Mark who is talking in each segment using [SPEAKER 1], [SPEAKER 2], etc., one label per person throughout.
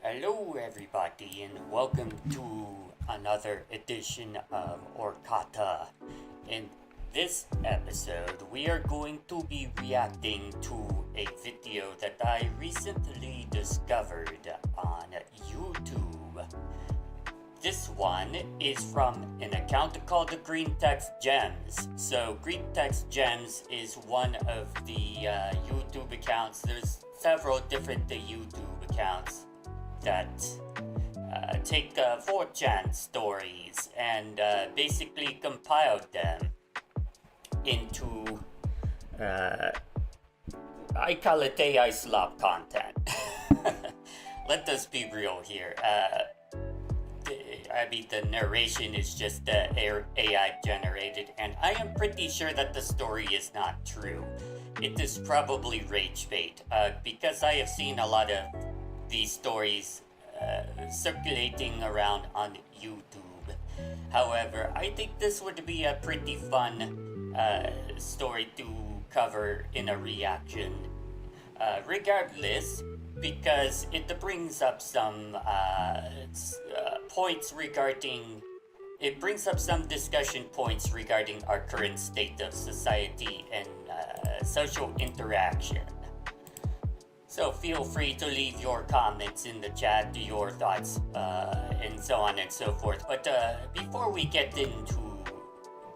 [SPEAKER 1] Hello, everybody, and welcome to another edition of Orkata. In this episode, we are going to be reacting to a video that I recently discovered on YouTube. This one is from an account called the Green Text Gems. So, Green Text Gems is one of the YouTube accounts. There's several different YouTube accounts that take 4chan stories and basically compiled them into, I call it AI slop content. Let us be real here. The narration is just AI generated, and I am pretty sure that the story is not true. It is probably rage bait, because I have seen a lot of these stories circulating around on YouTube. However, I think this would be a pretty fun story to cover in a reaction. Regardless, because it brings up some points regarding. It brings up some discussion points regarding our current state of society and social interaction. So feel free to leave your comments in the chat, your thoughts, and so on and so forth. But before we get into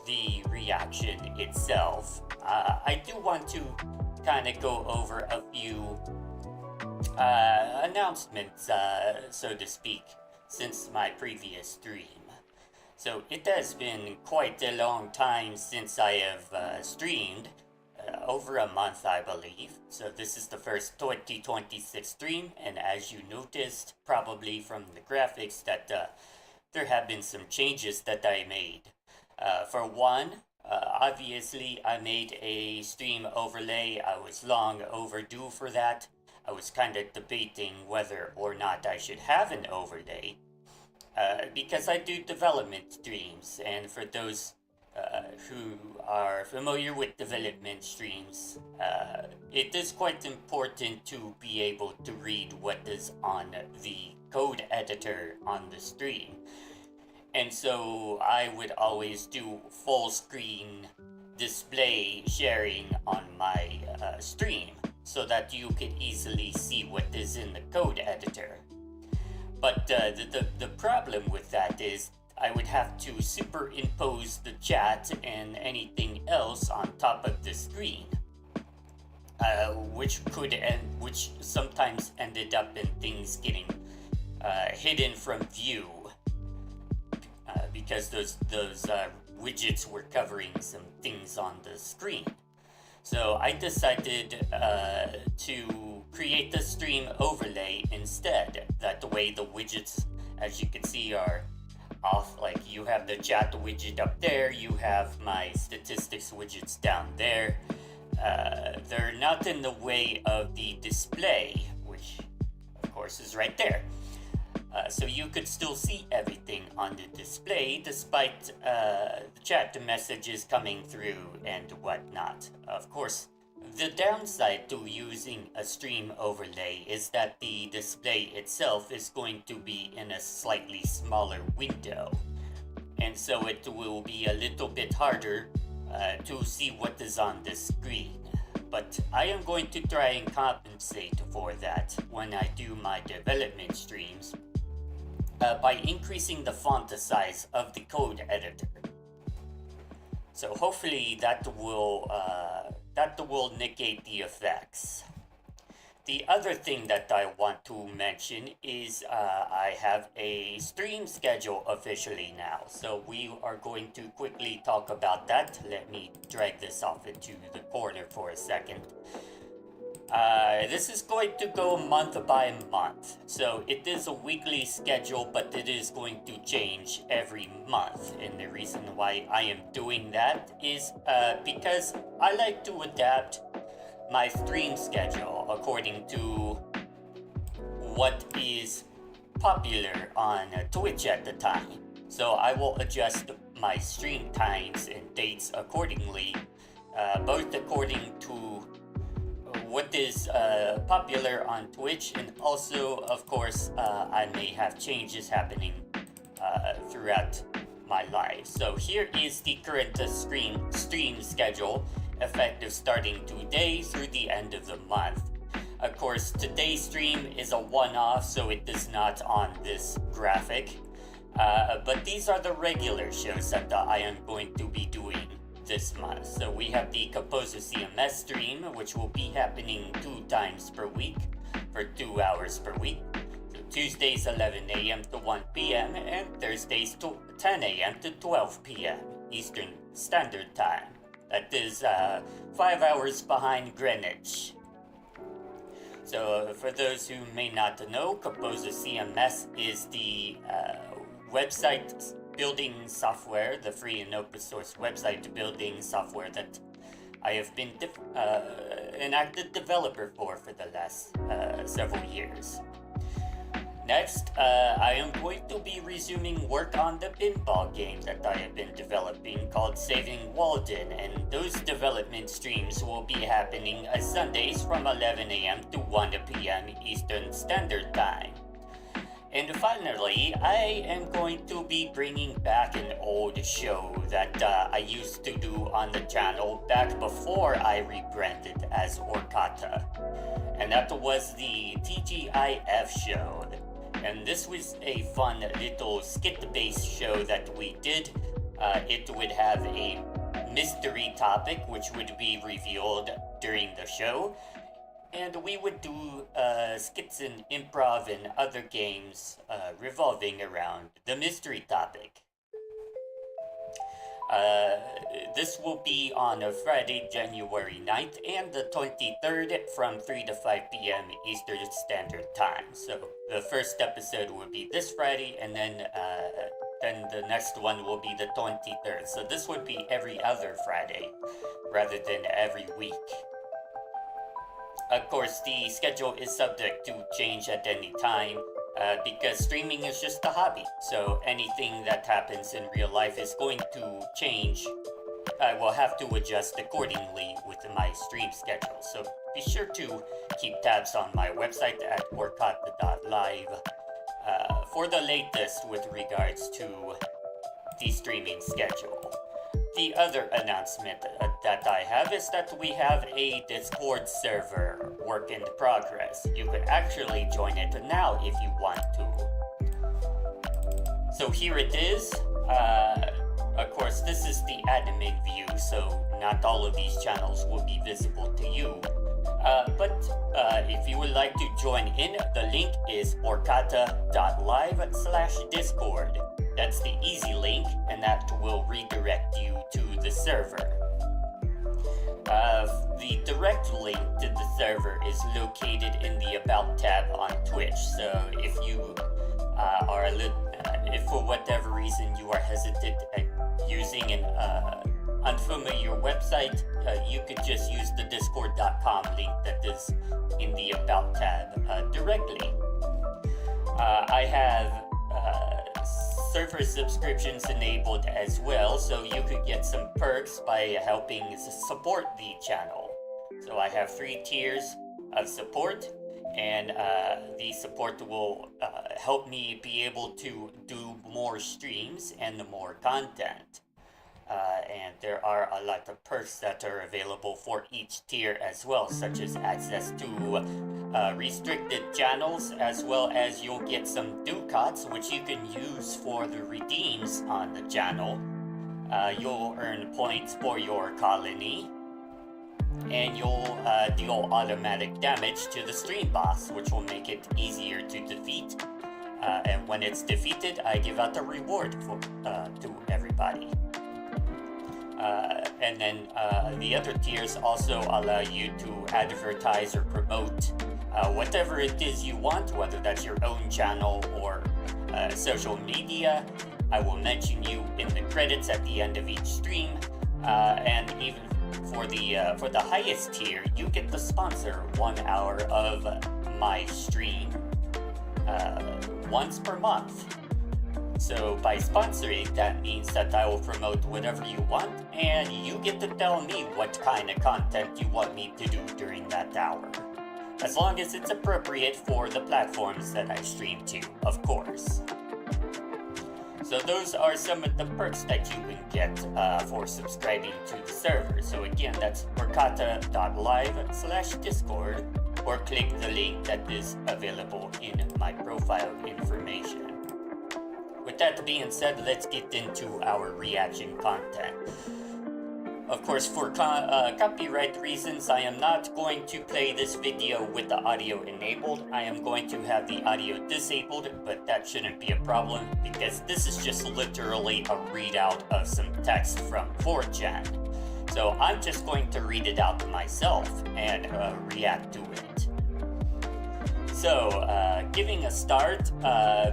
[SPEAKER 1] the reaction itself, I do want to kind of go over a few announcements, so to speak, since my previous stream. So it has been quite a long time since I have streamed. Over a month, I believe. So this is the first 2026 stream, and as you noticed, probably from the graphics, that there have been some changes that I made. For one, obviously, I made a stream overlay. I was long overdue for that. I was kind of debating whether or not I should have an overlay, because I do development streams, and for those who are familiar with development streams, it is quite important to be able to read what is on the code editor on the stream. And so I would always do full screen display sharing on my stream so that you could easily see what is in the code editor. But the problem with that is I would have to superimpose the chat and anything else on top of the screen, which sometimes ended up in things getting hidden from view, because those widgets were covering some things on the screen. So I decided to create the stream overlay instead. That way the widgets, as you can see, are off. Like, you have the chat widget up there, you have my statistics widgets down there. They're not in the way of the display, which of course is right there. So you could still see everything on the display despite the chat messages coming through and whatnot. Of course, the downside to using a stream overlay is that the display itself is going to be in a slightly smaller window, and so it will be a little bit harder to see what is on the screen. But I am going to try and compensate for that when I do my development streams by increasing the font size of the code editor. So hopefully that will negate the effects. The other thing that I want to mention is I have a stream schedule officially now. So we are going to quickly talk about that. Let me drag this off into the corner for a second. This is going to go month by month. So it is a weekly schedule, but it is going to change every month. And the reason why I am doing that is because I like to adapt my stream schedule according to what is popular on Twitch at the time. So I will adjust my stream times and dates accordingly, both according to what is popular on Twitch, and also, of course, I may have changes happening throughout my life. So here is the current stream schedule, effective starting today through the end of the month. Of course, today's stream is a one-off, so it is not on this graphic. But these are the regular shows that I am going to be doing this month. So we have the Composer CMS stream, which will be happening 2 times per week for 2 hours per week. So Tuesdays 11 a.m. to 1 p.m. and Thursdays 10 a.m. to 12 p.m. Eastern Standard Time. That is 5 hours behind Greenwich. So for those who may not know, Composer CMS is the website building software, the free and open source website building software that I have been an active developer for the last several years. Next, I am going to be resuming work on the pinball game that I have been developing called Saving Walden, and those development streams will be happening Sundays from 11 a.m. to 1 p.m. Eastern Standard Time. And finally, I am going to be bringing back an old show that I used to do on the channel back before I rebranded as Orkata. And that was the TGIF show. And this was a fun little skit-based show that we did. It would have a mystery topic which would be revealed during the show. And we would do skits and improv and other games revolving around the mystery topic. This will be on a Friday, January 9th and the 23rd from 3 to 5 p.m. Eastern Standard Time. So the first episode will be this Friday, and then the next one will be the 23rd. So this would be every other Friday rather than every week. Of course, the schedule is subject to change at any time because streaming is just a hobby. So anything that happens in real life is going to change. I will have to adjust accordingly with my stream schedule. So be sure to keep tabs on my website at orkata.live for the latest with regards to the streaming schedule. The other announcement that I have is that we have a Discord server, work in progress. You could actually join it now if you want to. So here it is. Of course, this is the admin view, so not all of these channels will be visible to you. But if you would like to join in, the link is orkata.live/discord. That's the easy link, and that will redirect you to the server. The direct link to the server is located in the About tab on Twitch. So if you if for whatever reason you are hesitant at using an unfamiliar website, you could just use the discord.com link that is in the About tab directly. I have server subscriptions enabled as well, so you could get some perks by helping support the channel. So I have 3 tiers of support, and the support will help me be able to do more streams and more content. And there are a lot of perks that are available for each tier as well, such as access to restricted channels, as well as you'll get some ducats which you can use for the redeems on the channel. You'll earn points for your colony, and you'll deal automatic damage to the stream boss, which will make it easier to defeat. And when it's defeated, I give out a reward to everybody. And then the other tiers also allow you to advertise or promote whatever it is you want, whether that's your own channel or social media. I will mention you in the credits at the end of each stream, and even for the highest tier, you get to sponsor 1 hour of my stream once per month. So by sponsoring, that means that I will promote whatever you want, and you get to tell me what kind of content you want me to do during that hour. As long as it's appropriate for the platforms that I stream to, of course. So those are some of the perks that you can get for subscribing to the server. So again, that's porkata.live/discord, or click the link that is available in my profile information. With that being said, let's get into our reaction content. Of course, for copyright reasons, I am not going to play this video with the audio enabled. I am going to have the audio disabled, but that shouldn't be a problem because this is just literally a readout of some text from 4chan. So I'm just going to read it out myself and react to it. So, giving a start,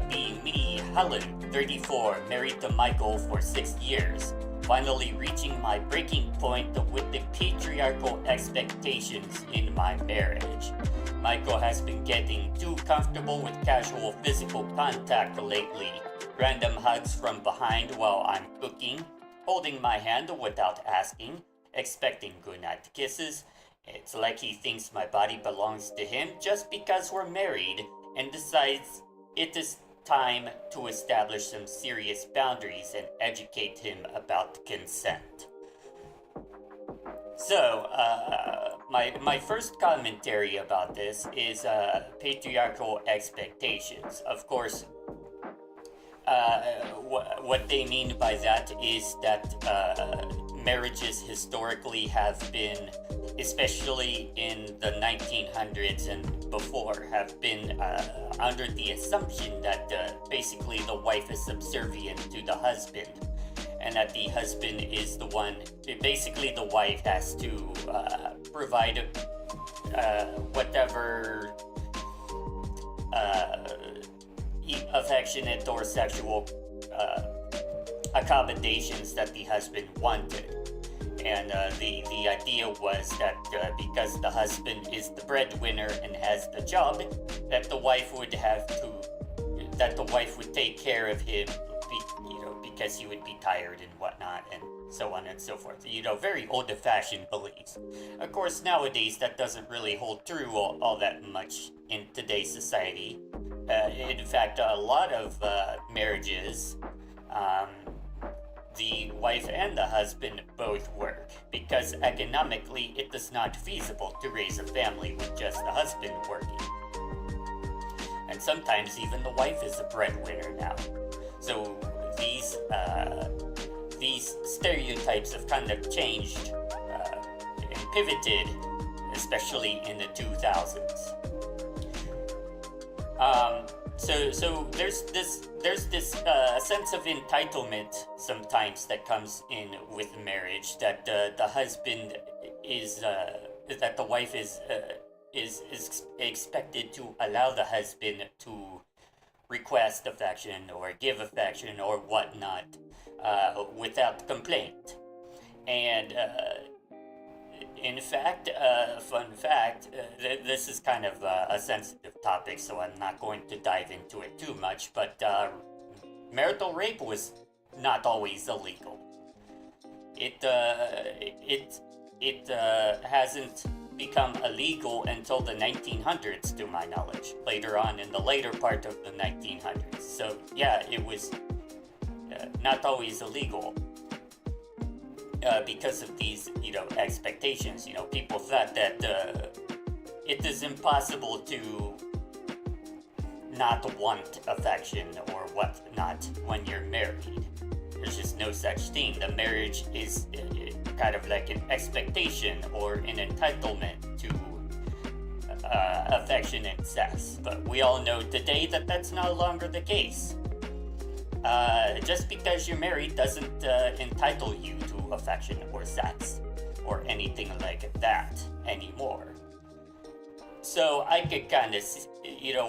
[SPEAKER 1] being me, Helen, 34, married to Michael for 6 years. Finally reaching my breaking point with the patriarchal expectations in my marriage. Michael has been getting too comfortable with casual physical contact lately. Random hugs from behind while I'm cooking, holding my hand without asking, expecting goodnight kisses. It's like he thinks my body belongs to him just because we're married and decides it is time to establish some serious boundaries and educate him about consent. So, my first commentary about this is patriarchal expectations. Of course, what they mean by that is that marriages historically have been, especially in the 1900s and before, have been under the assumption that basically the wife is subservient to the husband, and that the husband is the one, basically the wife has to provide whatever affectionate or sexual accommodations that the husband wanted. And the idea was that because the husband is the breadwinner and has the job, that the wife would take care of him, because he would be tired and whatnot, and so on and so forth. Very old-fashioned beliefs. Of course, nowadays that doesn't really hold true all that much in today's society. In fact, a lot of marriages, the wife and the husband both work because economically it is not feasible to raise a family with just the husband working. And sometimes even the wife is a breadwinner now. So these stereotypes have kind of changed and pivoted, especially in the 2000s. So there's this sense of entitlement sometimes that comes in with marriage, that the husband is that the wife is expected to allow the husband to request affection or give affection or whatnot without complaint. And in fact, fun fact, this is kind of a sensitive topic, so I'm not going to dive into it too much, but marital rape was not always illegal. It hasn't become illegal until the 1900s, to my knowledge, later on in the later part of the 1900s. So yeah, it was not always illegal. Because of these, expectations. People thought that it is impossible to not want affection or whatnot when you're married. There's just no such thing. The marriage is kind of like an expectation or an entitlement to affection and sex. But we all know today that that's no longer the case. Just because you're married doesn't entitle you to affection or sex or anything like that anymore. So I could kind of,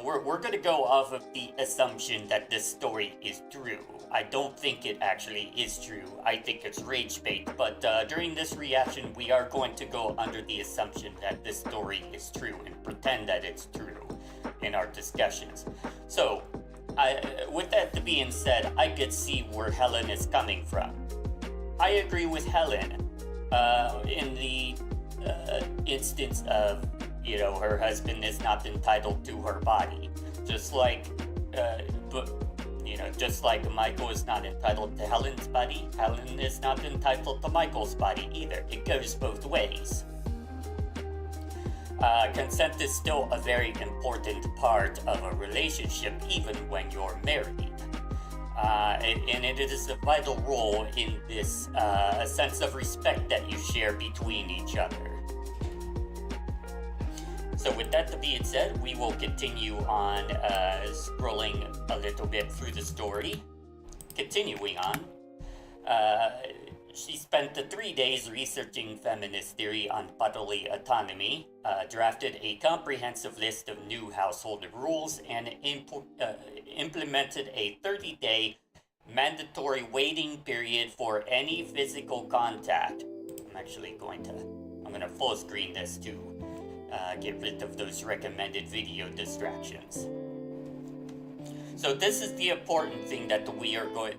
[SPEAKER 1] we're going to go off of the assumption that this story is true. I don't think it actually is true. I think it's rage bait, but during this reaction, we are going to go under the assumption that this story is true and pretend that it's true in our discussions. So, with that being said, I could see where Helen is coming from. I agree with Helen in the instance of, her husband is not entitled to her body. Just like, just like Michael is not entitled to Helen's body, Helen is not entitled to Michael's body either. It goes both ways. Consent is still a very important part of a relationship, even when you're married. And it is a vital role in this sense of respect that you share between each other. So with that being said, we will continue on scrolling a little bit through the story. Continuing on, she spent the 3 days researching feminist theory on bodily autonomy, drafted a comprehensive list of new household rules, and implemented a 30-day mandatory waiting period for any physical contact. I'm going to full screen this to get rid of those recommended video distractions. So this is the important thing that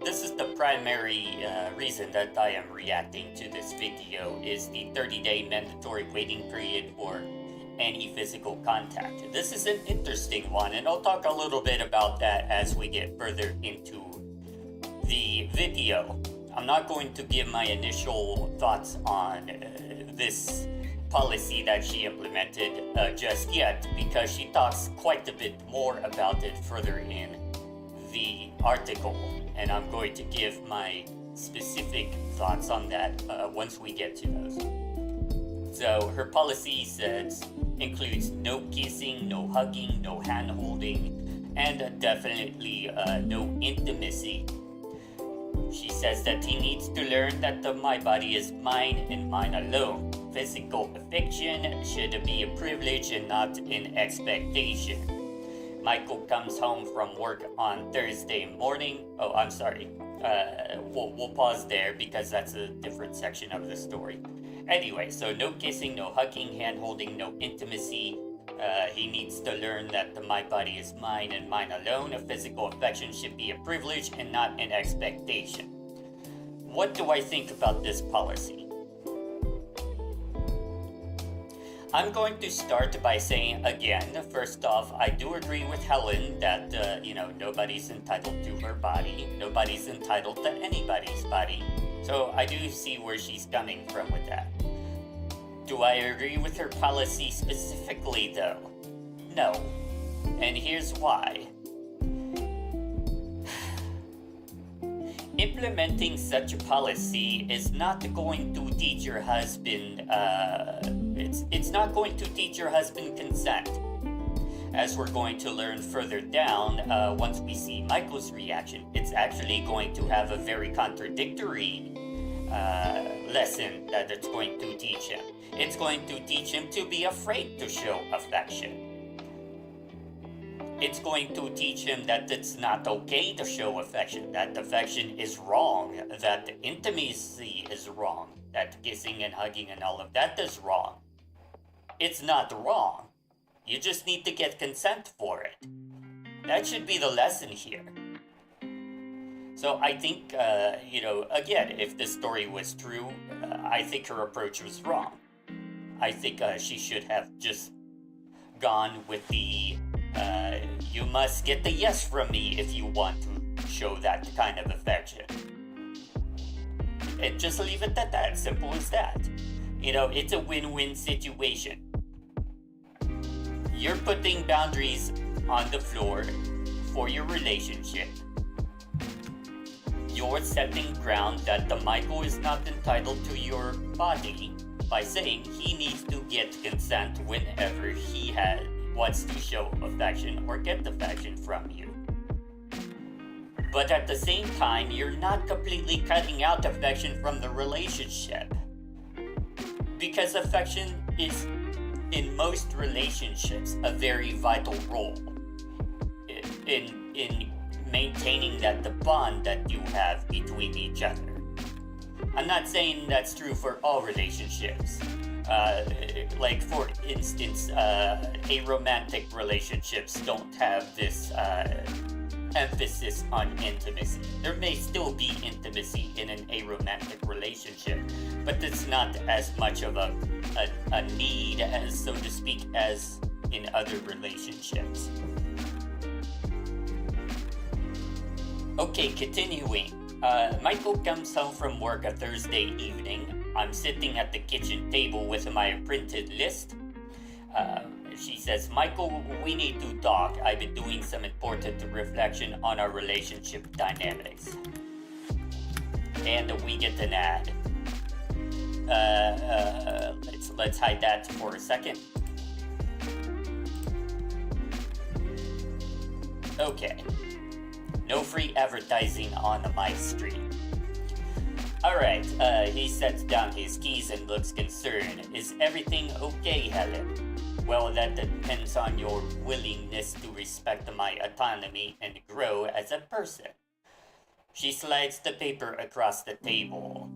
[SPEAKER 1] this is the primary reason that I am reacting to this video, is the 30-day mandatory waiting period for any physical contact. This is an interesting one, and I'll talk a little bit about that as we get further into the video. I'm not going to give my initial thoughts on this policy that she implemented just yet, because she talks quite a bit more about it further in the article, and I'm going to give my specific thoughts on that once we get to those. So her policy includes no kissing, no hugging, no hand holding, and definitely no intimacy. She says that he needs to learn that my body is mine and mine alone. Physical affection should be a privilege and not an expectation. Michael comes home from work on Thursday morning. Oh, I'm sorry. We'll pause there because that's a different section of the story. Anyway, so no kissing, no hugging, hand holding, no intimacy. He needs to learn that my body is mine and mine alone. A physical affection should be a privilege and not an expectation. What do I think about this policy? I'm going to start by saying again, first off, I do agree with Helen that, nobody's entitled to her body. Nobody's entitled to anybody's body. So I do see where she's coming from with that. Do I agree with her policy specifically, though? No. And here's why. Implementing such a policy is not going to teach your husband, it's not going to teach your husband consent. As we're going to learn further down, once we see Michael's reaction, it's actually going to have a very contradictory lesson that it's going to teach him. It's going to teach him to be afraid to show affection. It's going to teach him that it's not okay to show affection, that affection is wrong, that intimacy is wrong, that kissing and hugging and all of that is wrong. It's not wrong. You just need to get consent for it. That should be the lesson here. So I think, again, if this story was true, I think her approach was wrong. I think she should have just gone with the, you must get the yes from me if you want to show that kind of affection. And just leave it at that, simple as that. It's a win-win situation. You're putting boundaries on the floor for your relationship. You're setting ground that the Michael is not entitled to your body by saying he needs to get consent whenever he wants to show affection or get affection from you. But at the same time, you're not completely cutting out affection from the relationship. Because affection is, in most relationships, a very vital role in maintaining the bond that you have between each other. I'm not saying that's true for all relationships. Like for instance, aromantic relationships don't have this emphasis on intimacy. There may still be intimacy in an aromantic relationship, but it's not as much of a need, as so to speak, as in other relationships. Okay, continuing. Michael comes home from work a Thursday evening. I'm sitting at the kitchen table with my printed list. She says, Michael, we need to talk. I've been doing some important reflection on our relationship dynamics. And we get an ad. Let's hide that for a second. Okay. No free advertising on my stream. Alright, he sets down his keys and looks concerned. Is everything okay, Helen? Well, that depends on your willingness to respect my autonomy and grow as a person. She slides the paper across the table.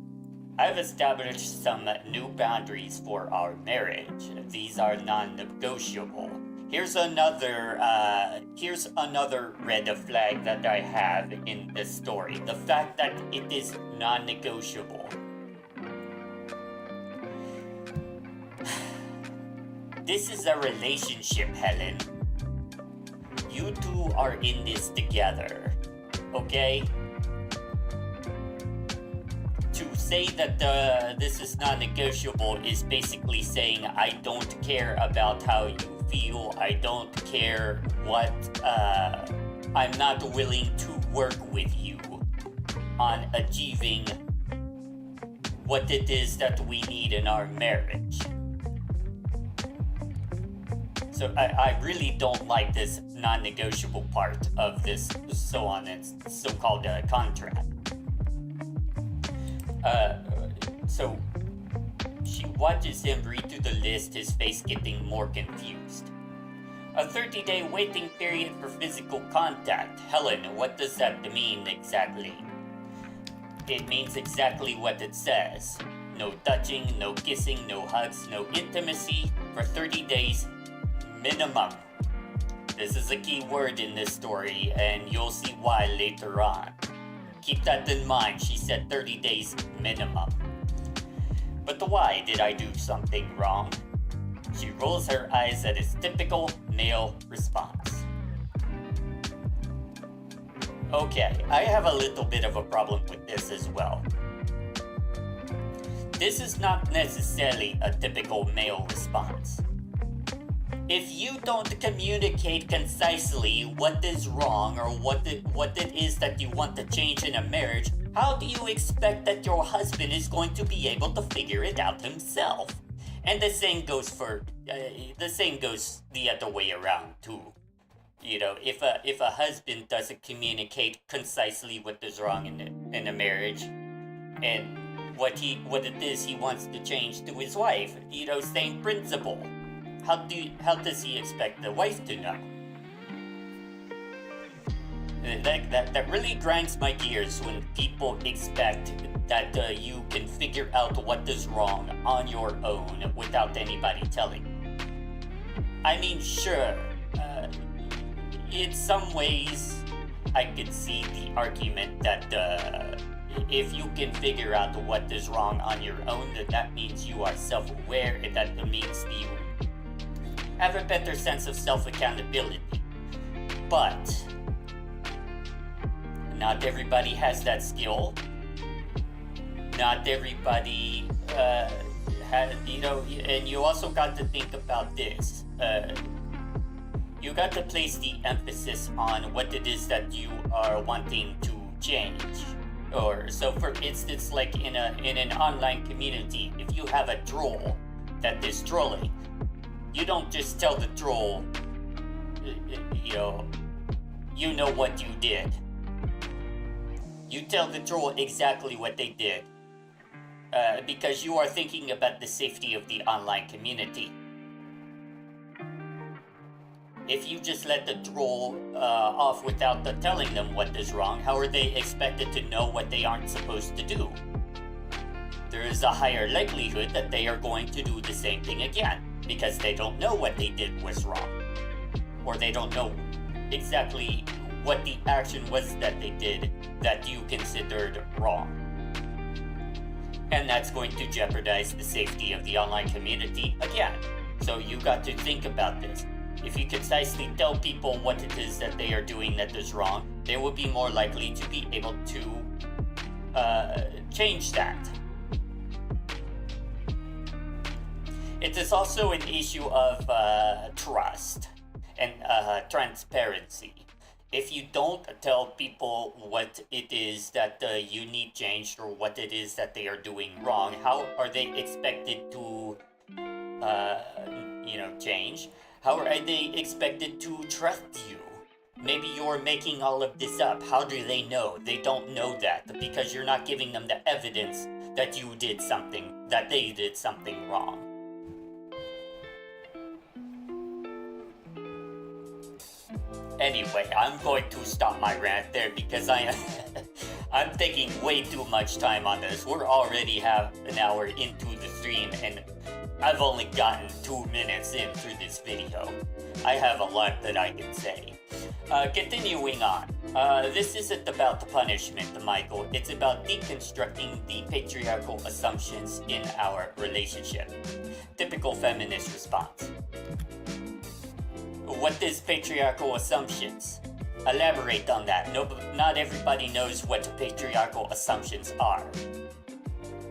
[SPEAKER 1] I've established some new boundaries for our marriage. These are non-negotiable. Here's another red flag that I have in this story. The fact that it is non-negotiable. This is a relationship, Helen. You two are in this together, okay? To say that this is non-negotiable is basically saying I don't care about how you feel, I don't care what, I'm not willing to work with you on achieving what it is that we need in our marriage. So I really don't like this non-negotiable part of this so-called contract. So she watches him read through the list, his face getting more confused. A 30-day waiting period for physical contact. Helen, what does that mean exactly? It means exactly what it says. No touching, no kissing, no hugs, no intimacy for 30 days minimum. This is a key word in this story, and you'll see why later on. Keep that in mind, she said 30 days minimum. But why? Did I do something wrong? She rolls her eyes at his typical male response. Okay, I have a little bit of a problem with this as well. This is not necessarily a typical male response. If you don't communicate concisely what is wrong or what it is that you want to change in a marriage, how do you expect that your husband is going to be able to figure it out himself? And the same goes the other way around too. You know, if a husband doesn't communicate concisely what is wrong in a marriage, and what it is he wants to change to his wife, you know, same principle. How does he expect the wife to know? That really grinds my gears when people expect that you can figure out what is wrong on your own without anybody telling you. I mean, sure, in some ways, I could see the argument that if you can figure out what is wrong on your own, that means you are self-aware, and that means you have a better sense of self-accountability. But not everybody has that skill. Not everybody has, you know, and you also got to think about this. You got to place the emphasis on what it is that you are wanting to change. Or so, for instance, like in an online community, if you have a troll that is trolling, you don't just tell the troll, you know what you did. You tell the troll exactly what they did, because you are thinking about the safety of the online community. If you just let the troll off without telling them what is wrong, how are they expected to know what they aren't supposed to do? There is a higher likelihood that they are going to do the same thing again, because they don't know what they did was wrong. Or they don't know exactly what the action was that they did that you considered wrong. And that's going to jeopardize the safety of the online community again. So you got to think about this. If you concisely tell people what it is that they are doing that is wrong, they will be more likely to be able to change that. It is also an issue of trust and transparency. If you don't tell people what it is that you need changed or what it is that they are doing wrong, how are they expected to, change? How are they expected to trust you? Maybe you're making all of this up. How do they know? They don't know that because you're not giving them the evidence that you did something, that they did something wrong. Anyway, I'm going to stop my rant there because I'm taking way too much time on this. We're already half an hour into the stream and I've only gotten 2 minutes in through this video. I have a lot that I can say. Continuing on. This isn't about the punishment, Michael. It's about deconstructing the patriarchal assumptions in our relationship. Typical feminist response. What is patriarchal assumptions? Elaborate on that. No, not everybody knows what patriarchal assumptions are.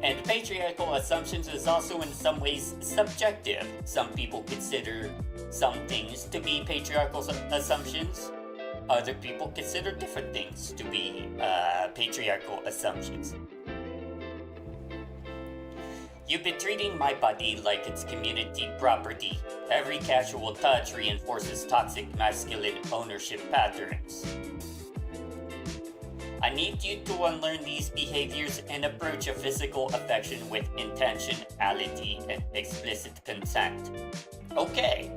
[SPEAKER 1] And patriarchal assumptions is also in some ways subjective. Some people consider some things to be patriarchal assumptions. Other people consider different things to be patriarchal assumptions. You've been treating my body like it's community property. Every casual touch reinforces toxic masculine ownership patterns. I need you to unlearn these behaviors and approach a physical affection with intentionality and explicit consent. Okay,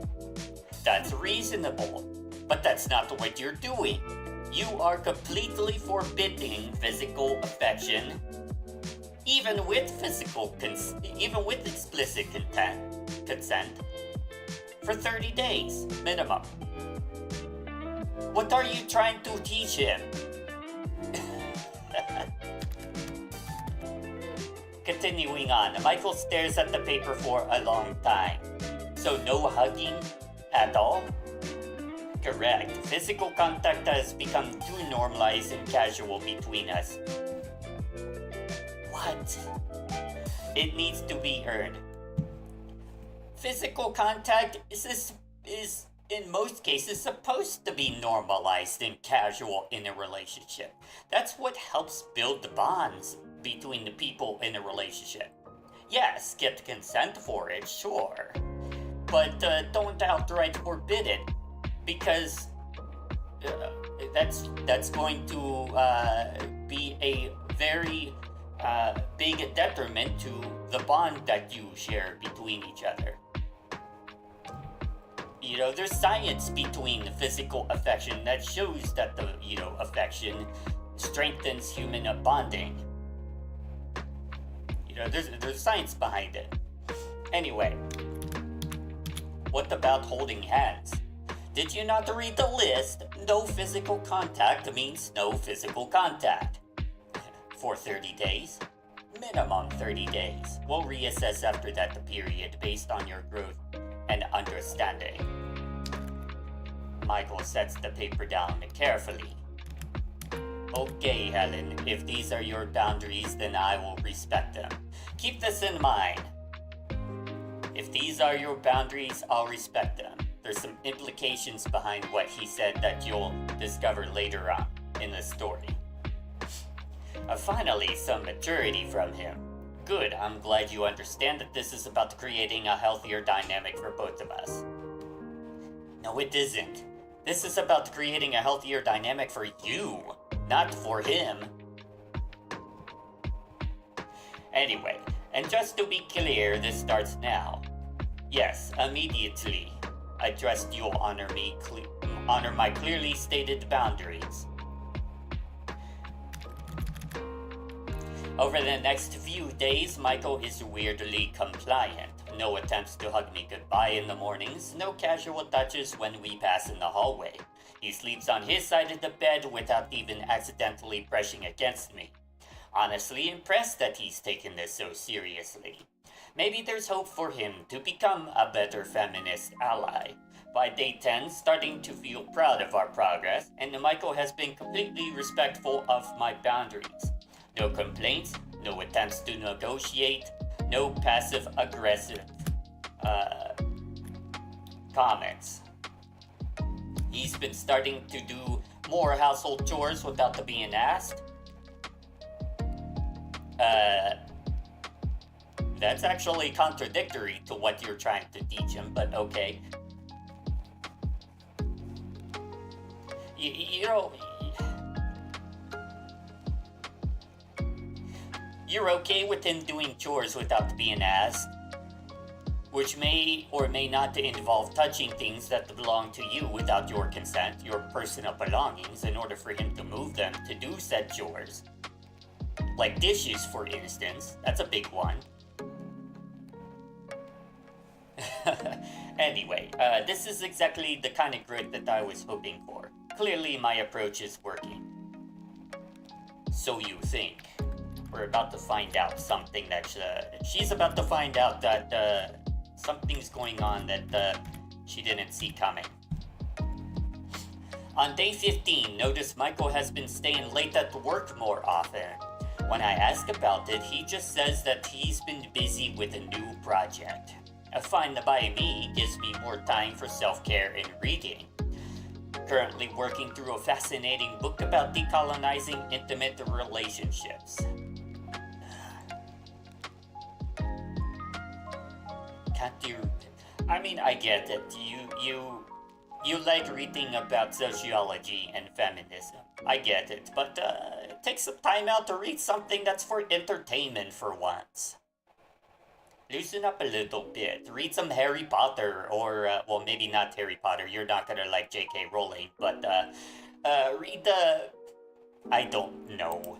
[SPEAKER 1] that's reasonable, but that's not what you're doing. You are completely forbidding physical affection, even with explicit consent, for 30 days minimum. What are you trying to teach him? Continuing on, Michael stares at the paper for a long time. So no hugging at all? Correct. Physical contact has become too normalized and casual between us. What? It needs to be earned. Physical contact is in most cases supposed to be normalized and casual in a relationship. That's what helps build the bonds between the people in a relationship. Yes, get consent for it, sure. But don't outright forbid it, because that's going to be a very big detriment to the bond that you share between each other. You know, there's science between physical affection that shows that the, affection strengthens human bonding. You know, there's science behind it. Anyway, what about holding hands? Did you not read the list? No physical contact means no physical contact. For 30 days? Minimum 30 days. We'll reassess after that period based on your growth and understanding. Michael sets the paper down carefully. Okay, Helen, if these are your boundaries, then I will respect them. Keep this in mind. If these are your boundaries, I'll respect them. There's some implications behind what he said that you'll discover later on in the story. Finally, some maturity from him. Good, I'm glad you understand that this is about creating a healthier dynamic for both of us. No, it isn't. This is about creating a healthier dynamic for you, not for him. Anyway, and just to be clear, this starts now. Yes, immediately. I trust you'll honor my clearly stated boundaries. Over the next few days, Michael is weirdly compliant. No attempts to hug me goodbye in the mornings, no casual touches when we pass in the hallway. He sleeps on his side of the bed without even accidentally brushing against me. Honestly impressed that he's taken this so seriously. Maybe there's hope for him to become a better feminist ally. By day 10, starting to feel proud of our progress, and Michael has been completely respectful of my boundaries. No complaints, no attempts to negotiate, no passive-aggressive comments. He's been starting to do more household chores without being asked. That's actually contradictory to what you're trying to teach him, but okay. You know, you're okay with him doing chores without being asked, which may or may not involve touching things that belong to you without your consent, your personal belongings, in order for him to move them to do said chores. Like dishes, for instance. That's a big one. Anyway, this is exactly the kind of grit that I was hoping for. Clearly, my approach is working. So you think. We're about to find out something that she's about to find out that something's going on that she didn't see coming. On day 15, notice Michael has been staying late at work more often. When I ask about it, he just says that he's been busy with a new project. Fine by me, gives me more time for self-care and reading. Currently working through a fascinating book about decolonizing intimate relationships. Can't you? I mean, I get it. You like reading about sociology and feminism. I get it, but take some time out to read something that's for entertainment for once. Loosen up a little bit. Read some Harry Potter, or, well, maybe not Harry Potter. You're not gonna like J.K. Rowling, but, read, I don't know,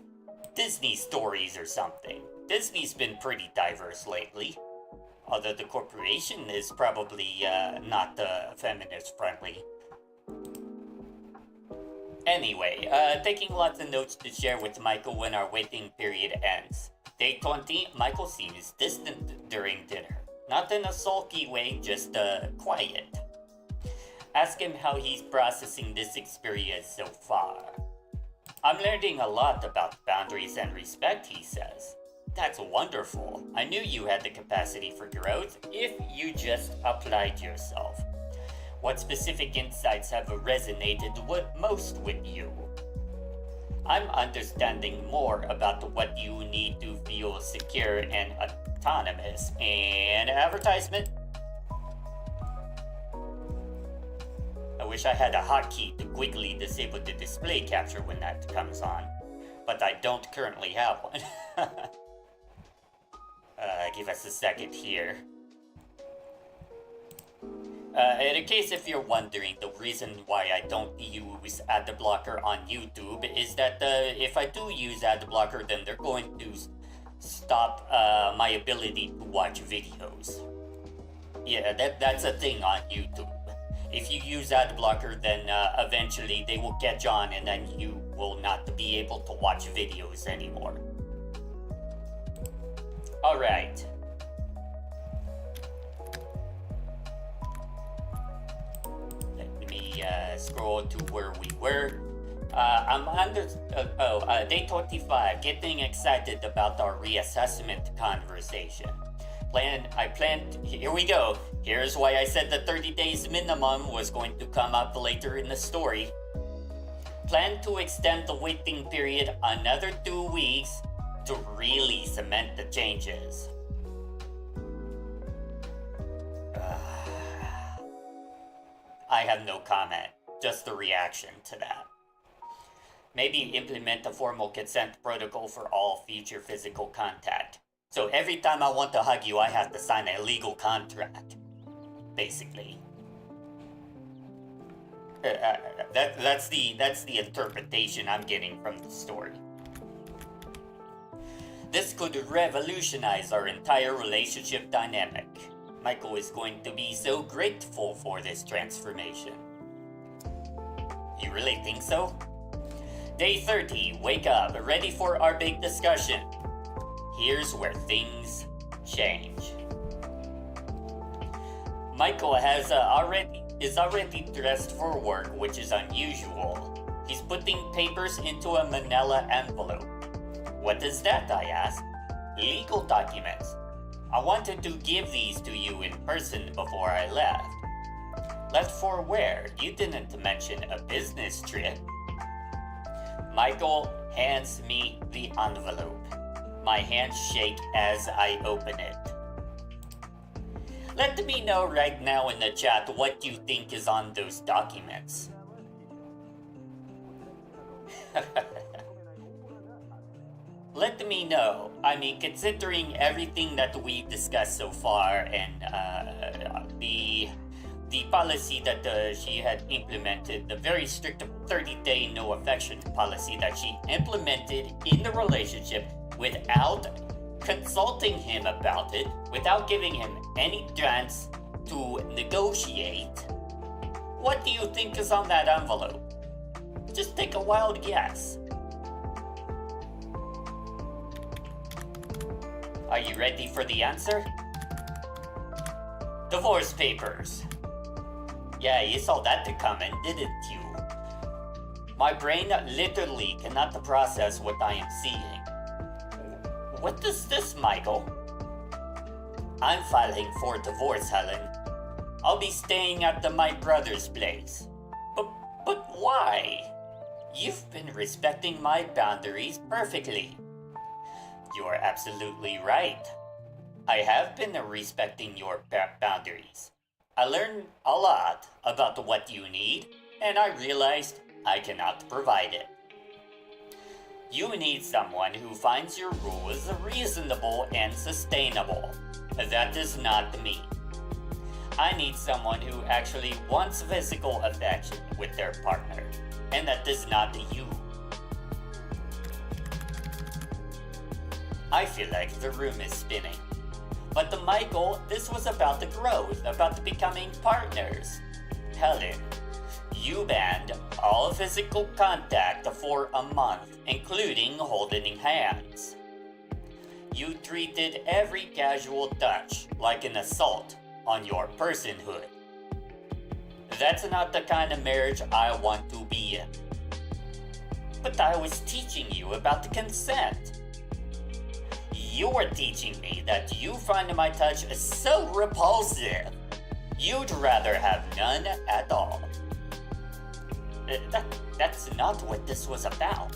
[SPEAKER 1] Disney stories or something. Disney's been pretty diverse lately. Although the corporation is probably, not, feminist friendly. Anyway, taking lots of notes to share with Michael when our waiting period ends. Day 20, Michael seems distant during dinner. Not in a sulky way, just quiet. Ask him how he's processing this experience so far. I'm learning a lot about boundaries and respect, he says. That's wonderful. I knew you had the capacity for growth if you just applied yourself. What specific insights have resonated most with you? I'm understanding more about what you need to feel secure and autonomous. And advertisement. I wish I had a hotkey to quickly disable the display capture when that comes on, but I don't currently have one. Give us a second here. In case if you're wondering, the reason why I don't use ad blocker on YouTube is that if I do use ad blocker, then they're going to stop my ability to watch videos. Yeah, that's a thing on YouTube. If you use ad blocker, then eventually they will catch on and then you will not be able to watch videos anymore. Alright. Scroll to where we were. I'm under day 25, getting excited about our reassessment conversation. Here we go. Here's why I said the 30 days minimum was going to come up later in the story. Plan to extend the waiting period another 2 weeks to really cement the changes. I have no comment, just a reaction to that. Maybe implement a formal consent protocol for all future physical contact. So every time I want to hug you, I have to sign a legal contract, basically. That's the interpretation I'm getting from the story. This could revolutionize our entire relationship dynamic. Michael is going to be so grateful for this transformation. really think so? Day 30, wake up, ready for our big discussion. Here's where things change. Michael is already dressed for work, which is unusual. He's putting papers into a manila envelope. What is that, I ask? Legal documents. I wanted to give these to you in person before I left. Left for where? You didn't mention a business trip. Michael hands me the envelope. My hands shake as I open it. Let me know right now in the chat what you think is on those documents. Let me know. I mean, considering everything that we discussed so far and the policy that she had implemented, the very strict 30-day no affection policy that she implemented in the relationship without consulting him about it, without giving him any chance to negotiate. What do you think is on that envelope? Just take a wild guess. Are you ready for the answer? Divorce papers. Yeah, you saw that coming, didn't you? My brain literally cannot process what I am seeing. What is this, Michael? I'm filing for divorce, Helen. I'll be staying at my brother's place. But why? You've been respecting my boundaries perfectly. You're absolutely right. I have been respecting your boundaries. I learned a lot about what you need, and I realized I cannot provide it. You need someone who finds your rules reasonable and sustainable. That is not me. I need someone who actually wants physical affection with their partner, and that is not you. I feel like the room is spinning. But Michael, this was about the growth, about the becoming partners. Helen, you banned all physical contact for a month, including holding hands. You treated every casual touch like an assault on your personhood. That's not the kind of marriage I want to be in. But I was teaching you about the consent. You're teaching me that you find my touch so repulsive, you'd rather have none at all. That's not what this was about.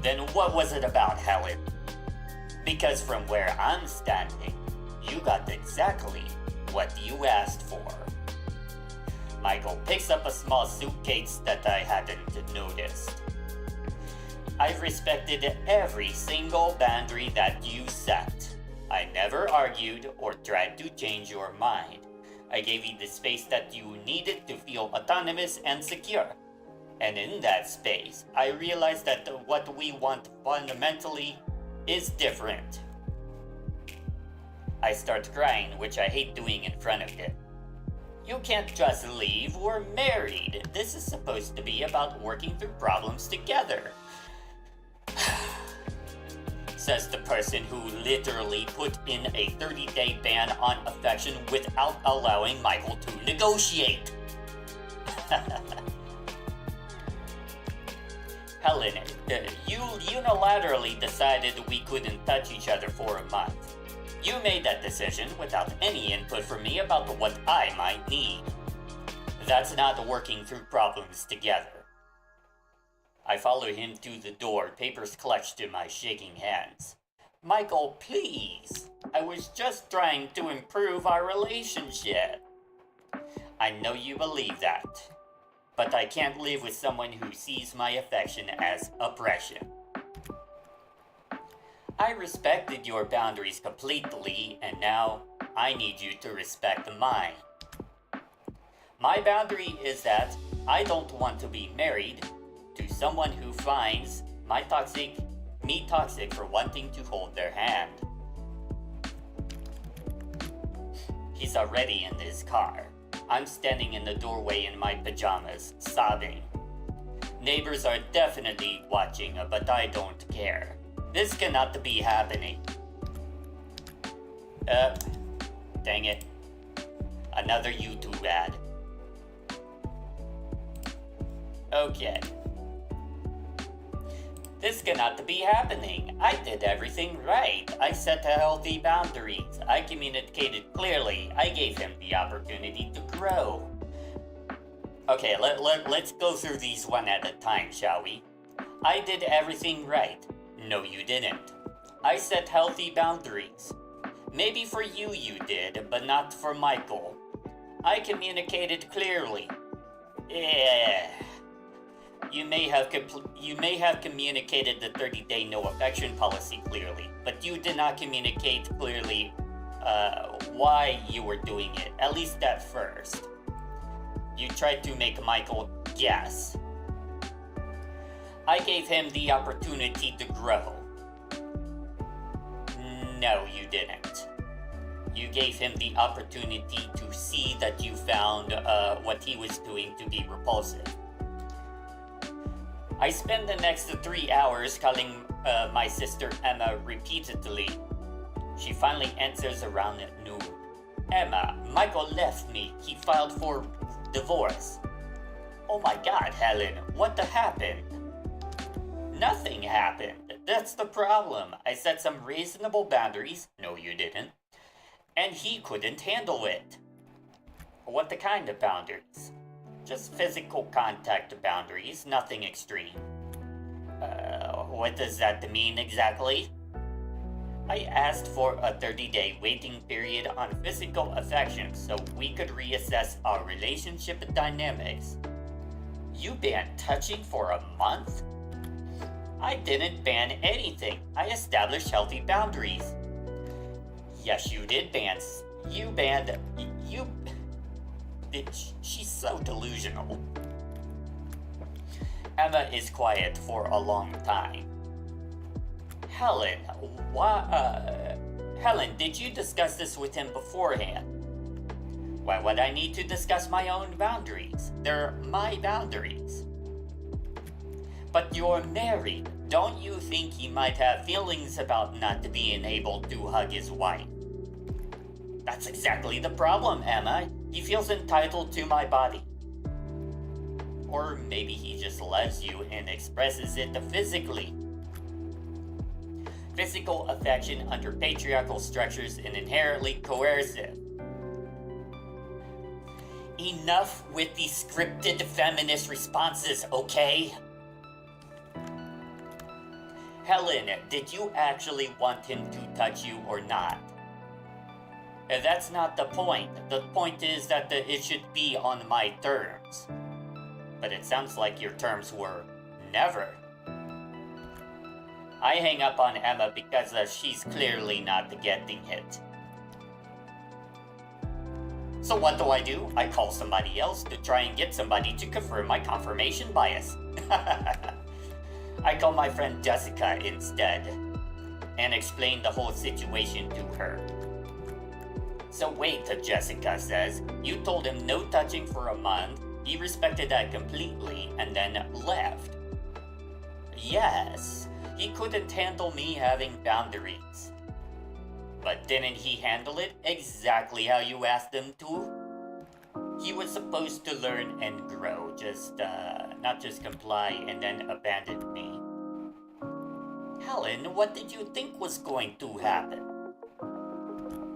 [SPEAKER 1] Then what was it about, Helen? Because from where I'm standing, you got exactly what you asked for. Michael picks up a small suitcase that I hadn't noticed. I've respected every single boundary that you set. I never argued or tried to change your mind. I gave you the space that you needed to feel autonomous and secure. And in that space, I realized that what we want fundamentally is different. I start crying, which I hate doing in front of him. You can't just leave, we're married. This is supposed to be about working through problems together. Says the person who literally put in a 30-day ban on affection without allowing Michael to negotiate. Helen, you unilaterally decided we couldn't touch each other for a month. You made that decision without any input from me about what I might need. That's not working through problems together. I follow him to the door, papers clutched in my shaking hands. Michael, please. I was just trying to improve our relationship. I know you believe that, but I can't live with someone who sees my affection as oppression. I respected your boundaries completely, and now I need you to respect mine. My boundary is that I don't want to be married to someone who finds me toxic for wanting to hold their hand. He's already in his car. I'm standing in the doorway in my pajamas, sobbing. Neighbors are definitely watching, but I don't care. This cannot be happening. Dang it. Another YouTube ad. Okay. This cannot be happening. I did everything right. I set healthy boundaries. I communicated clearly. I gave him the opportunity to grow. Okay, let's go through these one at a time, shall we? I did everything right. No, you didn't. I set healthy boundaries. Maybe for you did, but not for Michael. I communicated clearly. Yeah. You may have communicated the 30-day no affection policy clearly, but you did not communicate clearly why you were doing it, at least at first. You tried to make Michael guess. I gave him the opportunity to grow. No, you didn't. You gave him the opportunity to see that you found what he was doing to be repulsive. I spent the next 3 hours calling my sister Emma repeatedly. She finally answers around noon. Emma, Michael left me. He filed for divorce. Oh my God, Helen, what happened? Nothing happened. That's the problem. I set some reasonable boundaries. No, you didn't. And he couldn't handle it. What kind of boundaries? Just physical contact boundaries, nothing extreme. What does that mean exactly? I asked for a 30-day waiting period on physical affection so we could reassess our relationship dynamics. You banned touching for a month? I didn't ban anything. I established healthy boundaries. Yes, you did ban. She's so delusional. Emma is quiet for a long time. Helen, Helen, did you discuss this with him beforehand? Why would I need to discuss my own boundaries? They're my boundaries. But you're married. Don't you think he might have feelings about not being able to hug his wife? That's exactly the problem, Emma. He feels entitled to my body. Or maybe he just loves you and expresses it physically. Physical affection under patriarchal structures is inherently coercive. Enough with the scripted feminist responses, okay? Helen, did you actually want him to touch you or not? That's not the point. The point is that it should be on my terms. But it sounds like your terms were never. I hang up on Emma because she's clearly not getting it. So what do? I call somebody else to try and get somebody to confirm my confirmation bias. I call my friend Jessica instead and explain the whole situation to her. So wait, Jessica says, you told him no touching for a month, he respected that completely, and then left. Yes, he couldn't handle me having boundaries. But didn't he handle it exactly how you asked him to? He was supposed to learn and grow, not just comply and then abandon me. Helen, what did you think was going to happen?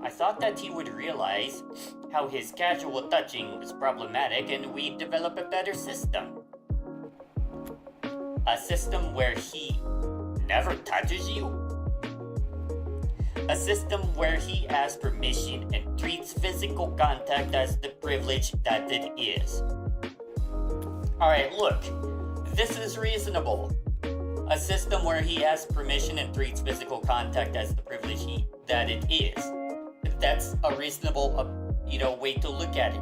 [SPEAKER 1] I thought that he would realize how his casual touching was problematic and we'd develop a better system. A system where he never touches you? A system where he asks permission and treats physical contact as the privilege that it is. Alright, look, this is reasonable. A system where he asks permission and treats physical contact as the privilege that it is. That's a reasonable, way to look at it.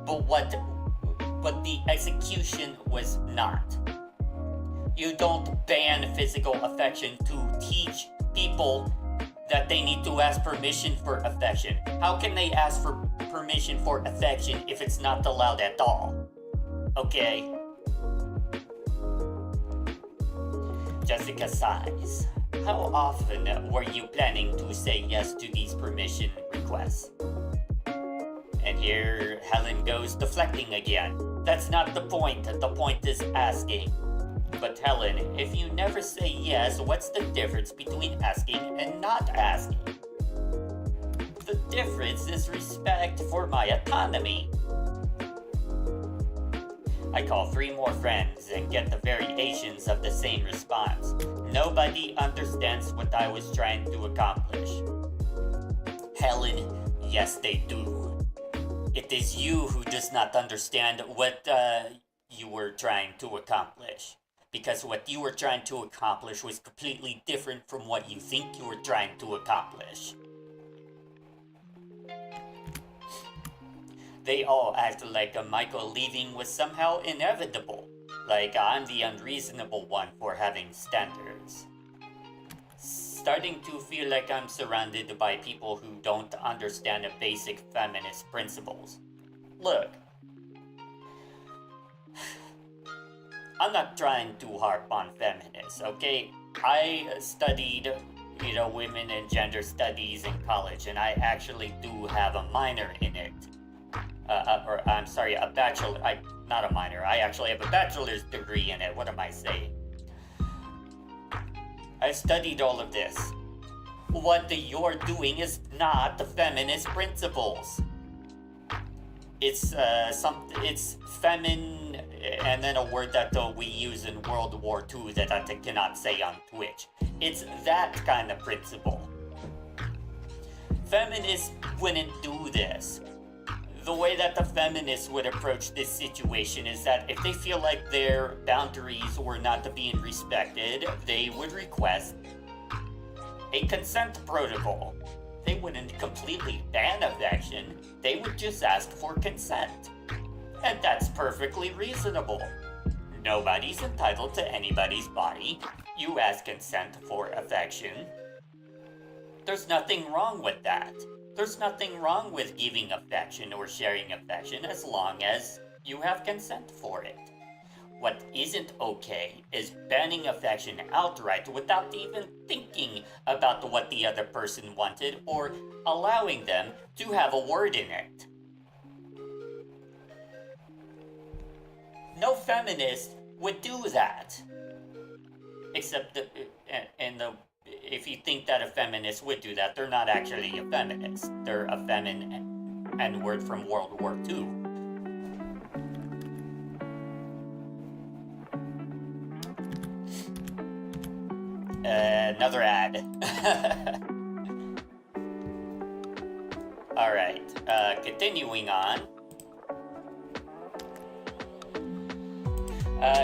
[SPEAKER 1] But the execution was not. You don't ban physical affection to teach people that they need to ask permission for affection. How can they ask for permission for affection if it's not allowed at all? Okay? Jessica sighs. How often were you planning to say yes to these permission requests? And here Helen goes deflecting again. That's not the point. The point is asking. But Helen, if you never say yes, what's the difference between asking and not asking? The difference is respect for my autonomy. I call 3 more friends and get the variations of the same response. Nobody understands what I was trying to accomplish. Helen, yes they do. It is you who does not understand what you were trying to accomplish. Because what you were trying to accomplish was completely different from what you think you were trying to accomplish. They all act like Michael leaving was somehow inevitable, like I'm the unreasonable one for having standards. Starting to feel like I'm surrounded by people who don't understand the basic feminist principles. Look, I'm not trying to harp on feminists, okay? I studied, women and gender studies in college, and I actually do have a minor in it. A bachelor, not a minor, I actually have a bachelor's degree in it. What am I saying? I studied all of this. What you're doing is not the feminist principles. It's femin, and then a word that we use in World War II that I cannot say on Twitch. It's that kind of principle. Feminists wouldn't do this. The way that the feminists would approach this situation is that if they feel like their boundaries were not being respected, they would request a consent protocol. They wouldn't completely ban affection, they would just ask for consent. And that's perfectly reasonable. Nobody's entitled to anybody's body. You ask consent for affection. There's nothing wrong with that. There's nothing wrong with giving affection or sharing affection as long as you have consent for it. What isn't okay is banning affection outright without even thinking about what the other person wanted or allowing them to have a word in it. No feminist would do that. Except if you think that a feminist would do that, they're not actually a feminist. They're a feminine N-word from World War II. Another ad. Alright, continuing on.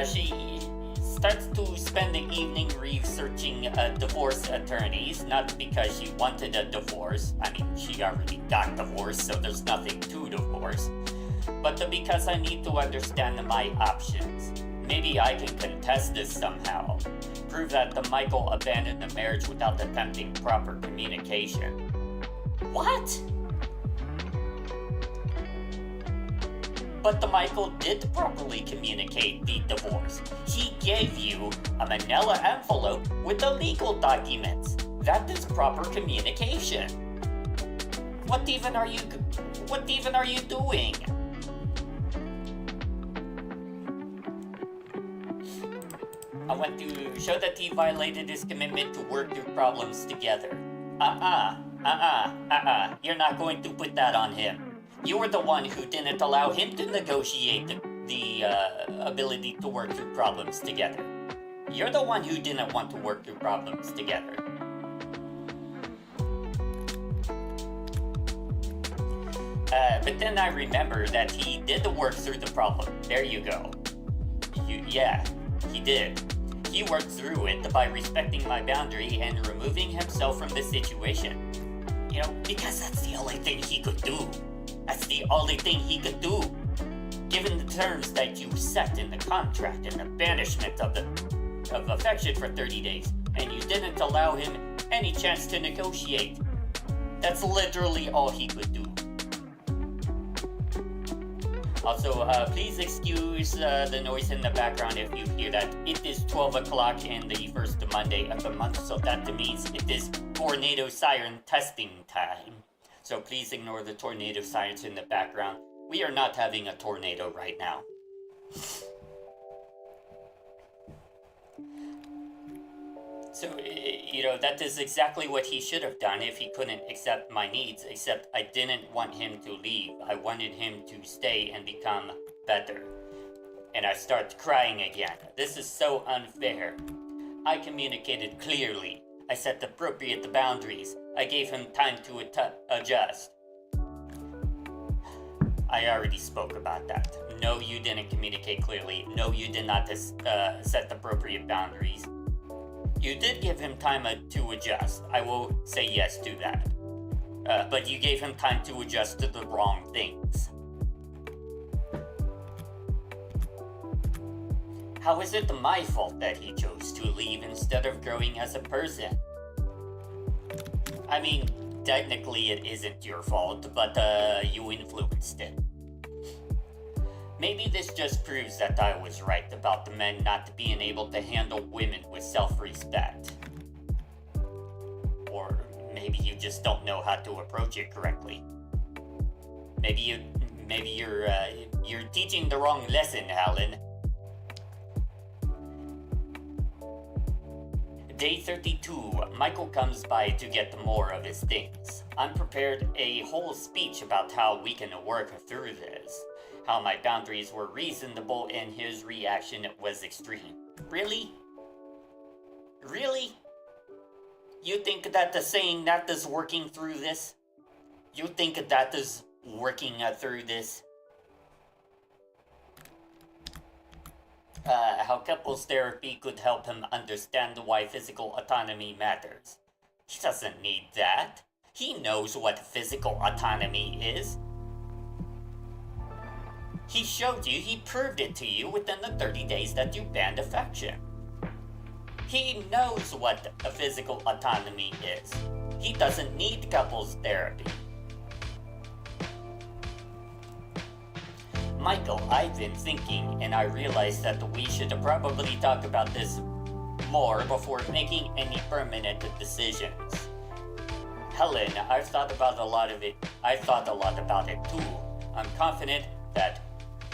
[SPEAKER 1] She starts to spend the evening researching divorce attorneys, not because she wanted a divorce. I mean, she already got divorced, so there's nothing to divorce. But because I need to understand my options. Maybe I can contest this somehow. Prove that the Michael abandoned the marriage without attempting proper communication. What? But the Michael did properly communicate the divorce. He gave you a manila envelope with the legal documents. That is proper communication. What even are you doing? I want to show that he violated his commitment to work through problems together. You're not going to put that on him. You were the one who didn't allow him to negotiate the ability to work through problems together. You're the one who didn't want to work through problems together. But then I remember that he did work through the problem. There you go. Yeah, he did. He worked through it by respecting my boundary and removing himself from the situation. Because that's the only thing he could do. That's the only thing he could do. Given the terms that you set in the contract and the banishment of affection for 30 days, and you didn't allow him any chance to negotiate. That's literally all he could do. Also, please excuse the noise in the background if you hear that. It is 12 o'clock in the first Monday of the month, so that means it is tornado siren testing time. So please ignore the tornado sirens in the background. We are not having a tornado right now. So, that is exactly what he should have done if he couldn't accept my needs, except I didn't want him to leave. I wanted him to stay and become better. And I start crying again. This is so unfair. I communicated clearly. I set appropriate boundaries. I gave him time to adjust. I already spoke about that. No, you didn't communicate clearly. No, you did not set appropriate boundaries. You did give him time to adjust. I will say yes to that. But you gave him time to adjust to the wrong things. How is it my fault that he chose to leave instead of growing as a person? I mean, technically it isn't your fault, but you influenced it. Maybe this just proves that I was right about the men not being able to handle women with self-respect. Or maybe you just don't know how to approach it correctly. Maybe you're teaching the wrong lesson, Helen. Day 32, Michael comes by to get more of his things. I'm prepared a whole speech about how we can work through this. How my boundaries were reasonable and his reaction was extreme. Really? Really? You think that the saying that is working through this? You think that is working through this? How couples therapy could help him understand why physical autonomy matters. He doesn't need that. He knows what physical autonomy is. He showed you, he proved it to you within the 30 days that you banned affection. He knows what a physical autonomy is. He doesn't need couples therapy. Michael, I've been thinking, and I realized that we should probably talk about this more before making any permanent decisions. Helen, I've thought about a lot of it. I've thought a lot about it too. I'm confident that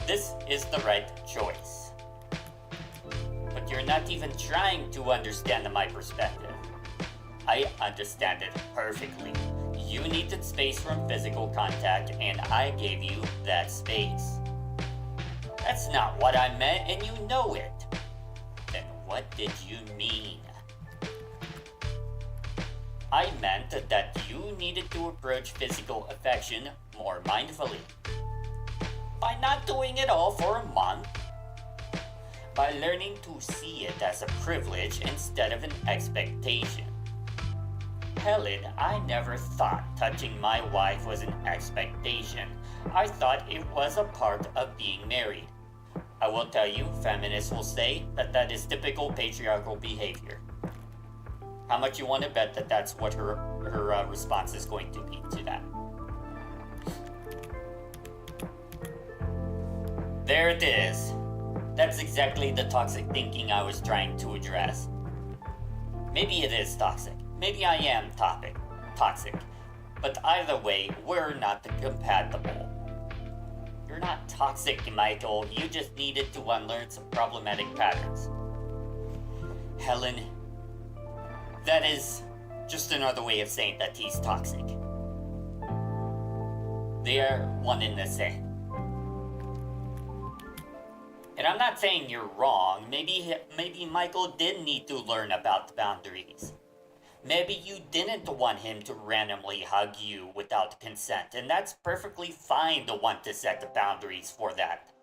[SPEAKER 1] this is the right choice. But you're not even trying to understand my perspective. I understand it perfectly. You needed space from physical contact, and I gave you that space. That's not what I meant, and you know it. Then what did you mean? I meant that you needed to approach physical affection more mindfully. By not doing it all for a month. By learning to see it as a privilege instead of an expectation. Helen, I never thought touching my wife was an expectation. I thought it was a part of being married. I will tell you, feminists will say that that is typical patriarchal behavior. How much you want to bet that that's what her response is going to be to that? There it is. That's exactly the toxic thinking I was trying to address. Maybe it is toxic. Maybe I am toxic. But either way, we're not compatible. You're not toxic, Michael. You just needed to unlearn some problematic patterns. Helen, that is just another way of saying that he's toxic. They are one and the same. And I'm not saying you're wrong. Maybe Michael did need to learn about the boundaries. Maybe you didn't want him to randomly hug you without consent, and that's perfectly fine to want to set the boundaries for that.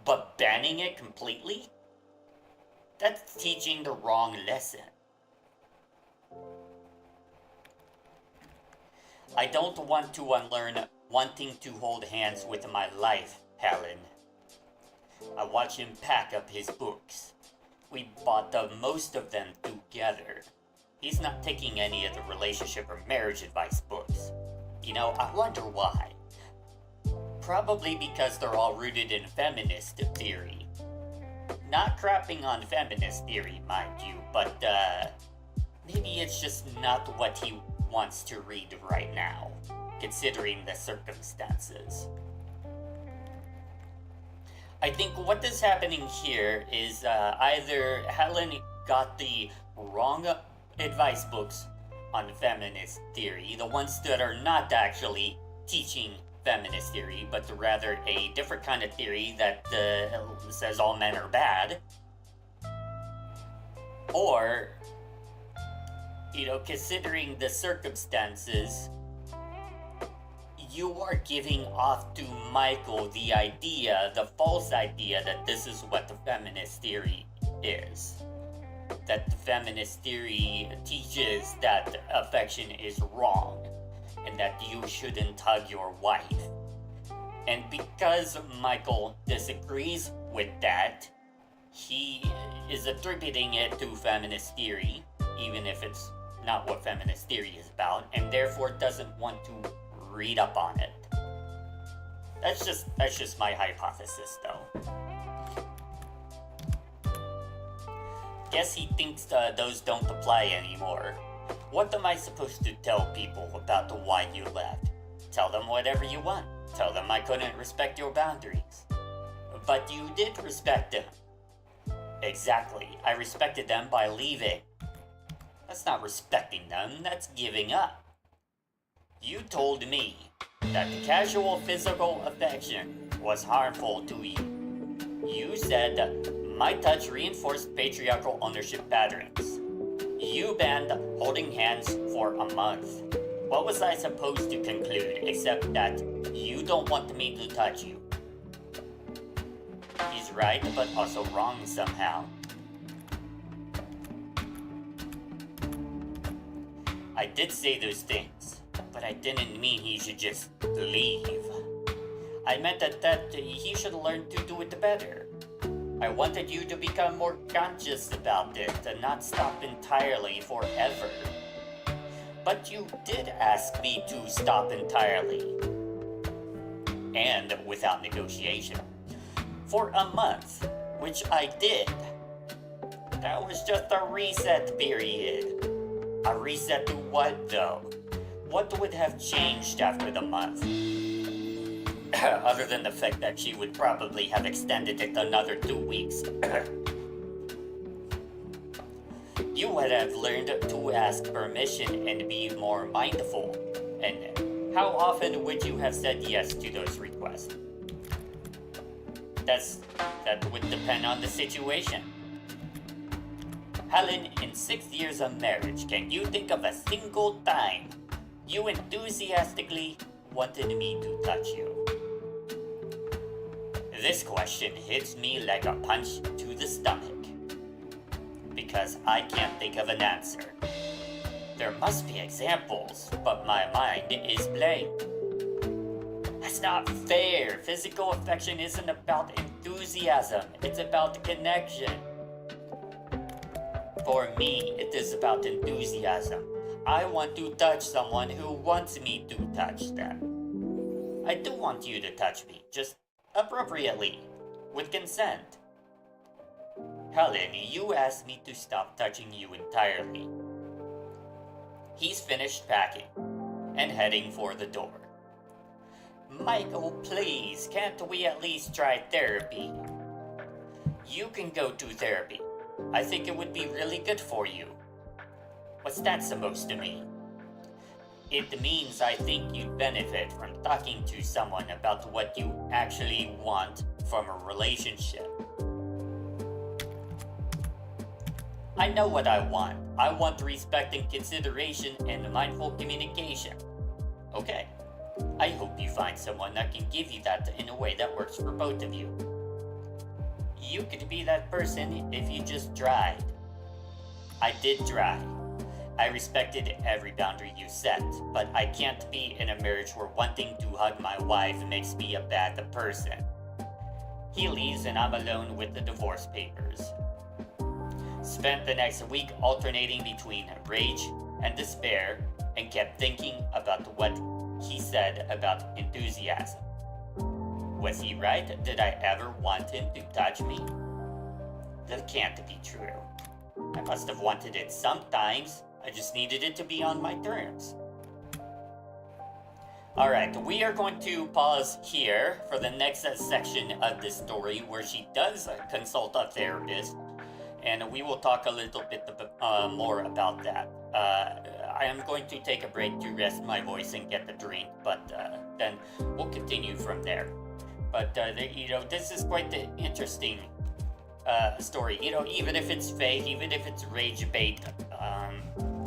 [SPEAKER 1] But banning it completely? That's teaching the wrong lesson. I don't want to unlearn wanting to hold hands with my life, Helen. I watch him pack up his books. We bought the most of them together. He's not taking any of the relationship or marriage advice books. I wonder why. Probably because they're all rooted in feminist theory. Not crapping on feminist theory, mind you, but maybe it's just not what he wants to read right now, considering the circumstances. I think what is happening here is either Helen got the wrong advice books on feminist theory, the ones that are not actually teaching feminist theory, but rather a different kind of theory that says all men are bad. Or, considering the circumstances, you are giving off to Michael the false idea that this is what the feminist theory is. That the feminist theory teaches that affection is wrong and that you shouldn't hug your wife. And because Michael disagrees with that, he is attributing it to feminist theory, even if it's not what feminist theory is about, and therefore doesn't want to read up on it. That's just my hypothesis, though. Guess he thinks those don't apply anymore. What am I supposed to tell people about why you left? Tell them whatever you want. Tell them I couldn't respect your boundaries. But you did respect them. Exactly. I respected them by leaving. That's not respecting them, that's giving up. You told me that the casual physical affection was harmful to you. You said my touch reinforced patriarchal ownership patterns. You banned holding hands for a month. What was I supposed to conclude except that you don't want me to touch you? He's right, but also wrong somehow. I did say those things, but I didn't mean he should just leave. I meant that he should learn to do it better. I wanted you to become more conscious about it and not stop entirely forever. But you did ask me to stop entirely. And without negotiation. For a month, which I did. That was just a reset period. A reset to what, though? What would have changed after the month? Other than the fact that she would probably have extended it another 2 weeks. You would have learned to ask permission and be more mindful. And how often would you have said yes to those requests? That would depend on the situation. Helen, in 6 years of marriage, can you think of a single time you enthusiastically wanted me to touch you? This question hits me like a punch to the stomach. Because I can't think of an answer. There must be examples, but my mind is blank. That's not fair. Physical affection isn't about enthusiasm. It's about connection. For me, it is about enthusiasm. I want to touch someone who wants me to touch them. I do want you to touch me, just appropriately, with consent. Helen, you asked me to stop touching you entirely. He's finished packing and heading for the door. Michael, please, can't we at least try therapy? You can go to therapy. I think it would be really good for you. What's that supposed to mean? It means I think you'd benefit from talking to someone about what you actually want from a relationship. I know what I want. I want respect and consideration and mindful communication. Okay. I hope you find someone that can give you that in a way that works for both of you. You could be that person if you just tried. I did try. I respected every boundary you set, but I can't be in a marriage where wanting to hug my wife makes me a bad person. He leaves and I'm alone with the divorce papers. Spent the next week alternating between rage and despair and kept thinking about what he said about enthusiasm. Was he right? Did I ever want him to touch me? That can't be true. I must have wanted it sometimes. I just needed it to be on my terms. Alright, we are going to pause here for the next section of this story where she does consult a therapist, and we will talk a little bit more about that. I am going to take a break to rest my voice and get a drink, but then we'll continue from there. But, this is quite the interesting story. Even if it's fake, even if it's rage bait,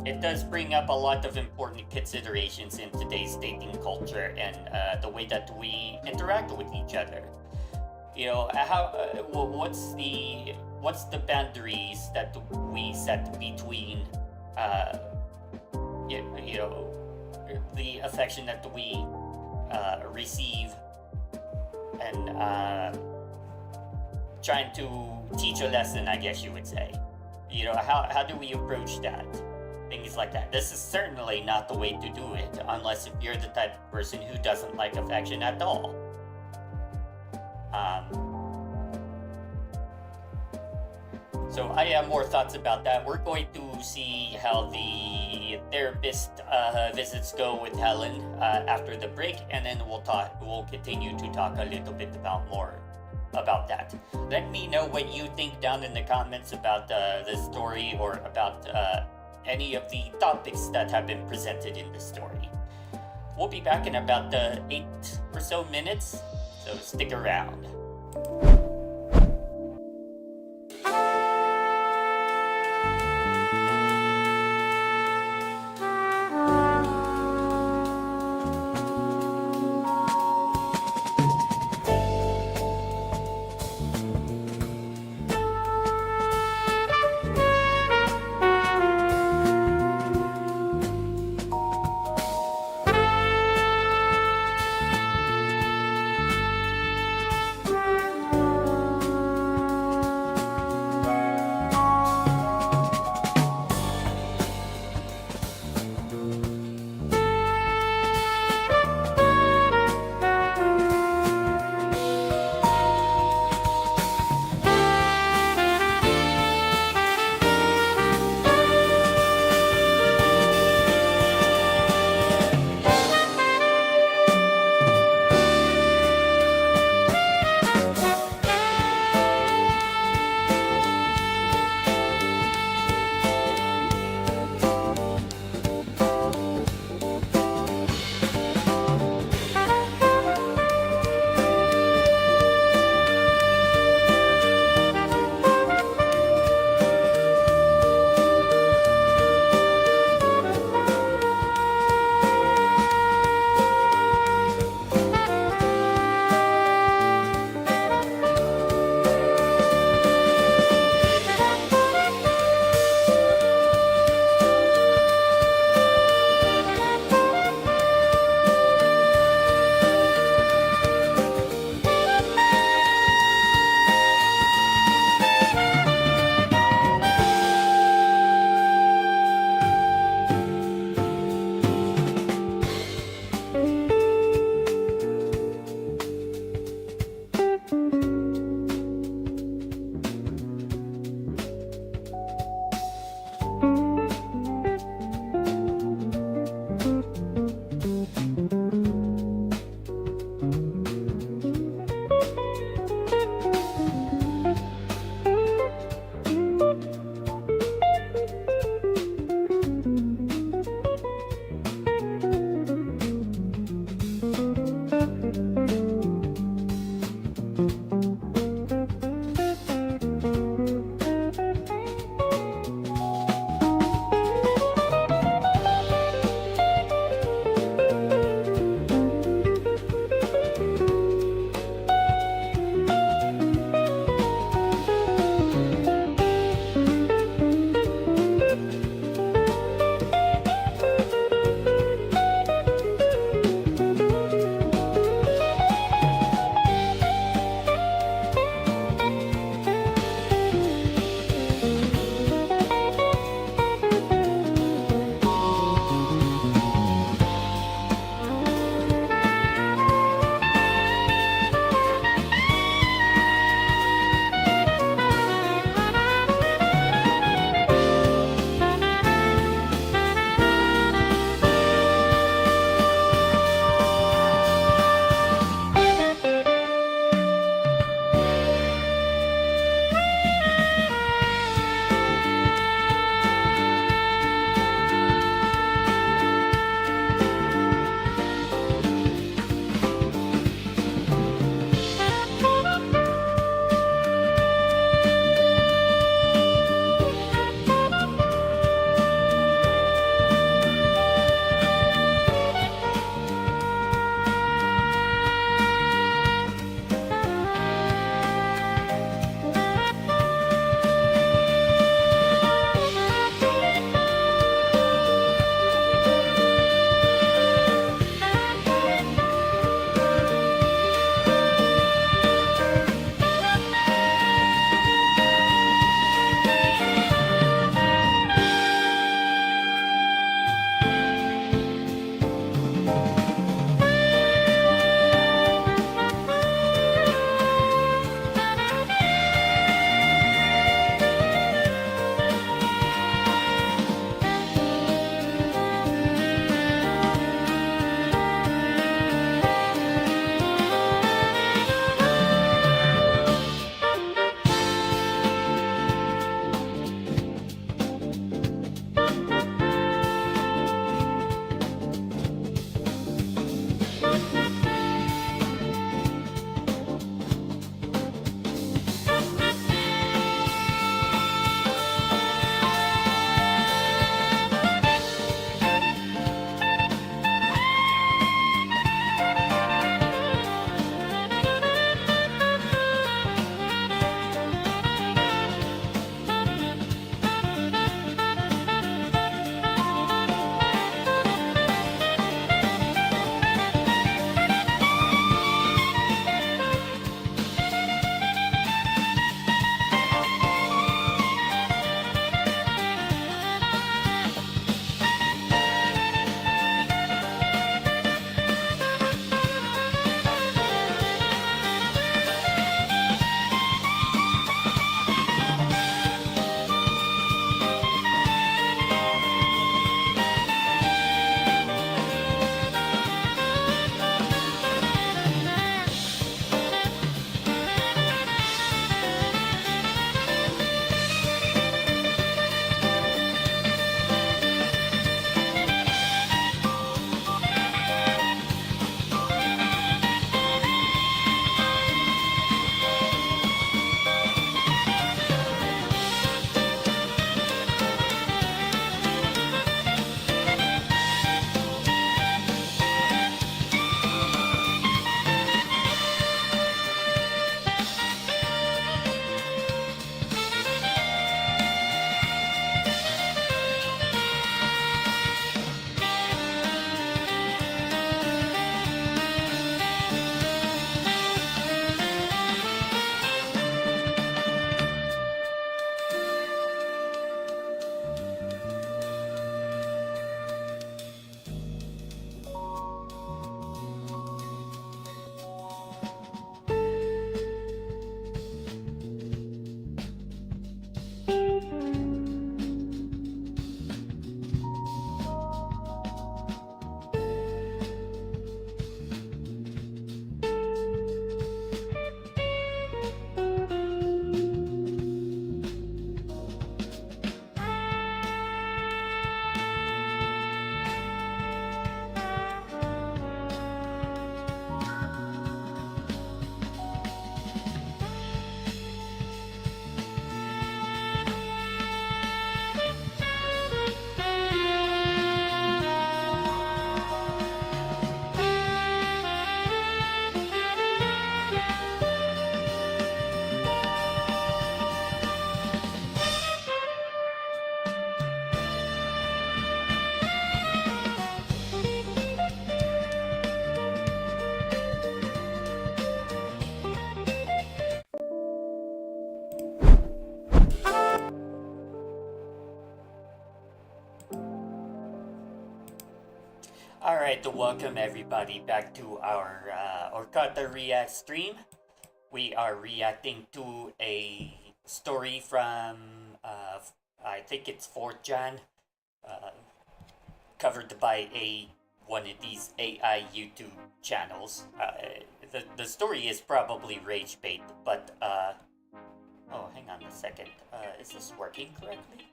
[SPEAKER 1] it does bring up a lot of important considerations in today's dating culture and the way that we interact with each other. What's the boundaries that we set between the affection that we receive and trying to teach a lesson, I guess you would say. How do we approach that? Things like that. This is certainly not the way to do it, unless if you're the type of person who doesn't like affection at all. So I have more thoughts about that. We're going to see how the therapist visits go with Helen after the break, and then we'll continue to talk a little bit more about that. Let me know what you think down in the comments about this story or about any of the topics that have been presented in the story. We'll be back in about 8 or so minutes, so stick around. Alright, welcome everybody back to our Orkata React stream. We are reacting to a story from, I think it's 4th Jan, uh, covered by one of these AI YouTube channels. The story is probably rage bait, but, oh, hang on a second. Is this working correctly?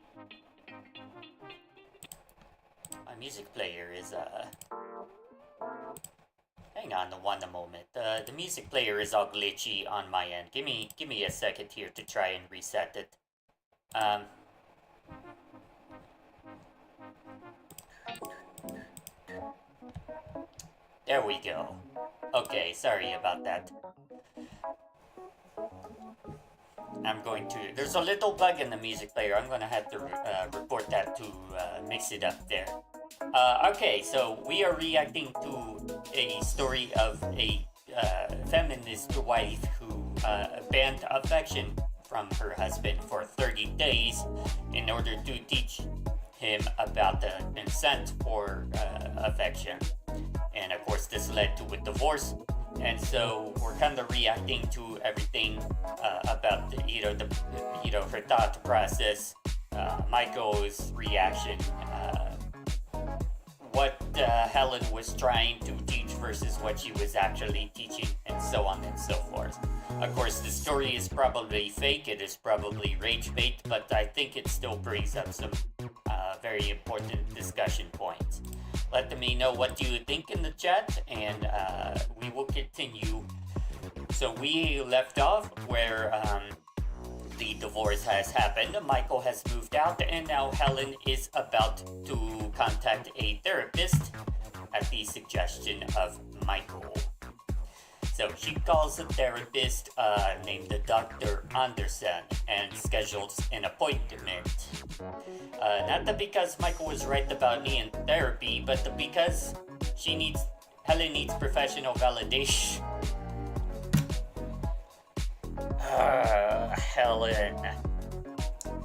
[SPEAKER 1] My music player is, hang on a moment. The music player is all glitchy on my end. Give me a second here to try and reset it. There we go. Okay, sorry about that. There's a little bug in the music player. I'm gonna have to report that to mix it up there. Okay, so we are reacting to a story of a feminist wife who banned affection from her husband for 30 days in order to teach him about the consent for affection. And of course, this led to a divorce. And so we're kind of reacting to everything about her thought process, Michael's reaction, what Helen was trying to teach versus what she was actually teaching, and so on and so forth. Of course, the story is probably fake, it is probably rage bait, but I think it still brings up some very important discussion points. Let me know what you think in the chat, and we will continue. So we left off where the divorce has happened, Michael has moved out, and now Helen is about to contact a therapist at the suggestion of Michael. So she calls a therapist named Dr. Anderson and schedules an appointment. Not because Michael was right about me in therapy, but because Helen needs professional validation. Helen.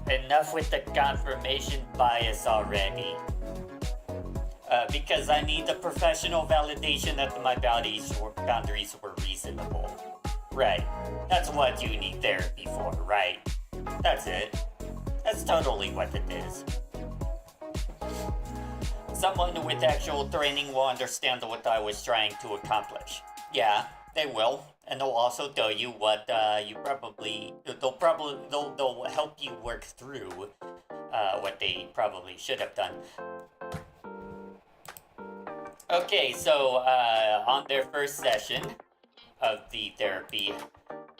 [SPEAKER 1] Enough with the confirmation bias already. Because I need the professional validation that my boundaries were reasonable. Right. That's what you need therapy for, right? That's it. That's totally what it is. Someone with actual training will understand what I was trying to accomplish. Yeah, they will. And they'll also tell you what they'll help you work through what they probably should have done. Okay, so on their first session of the therapy,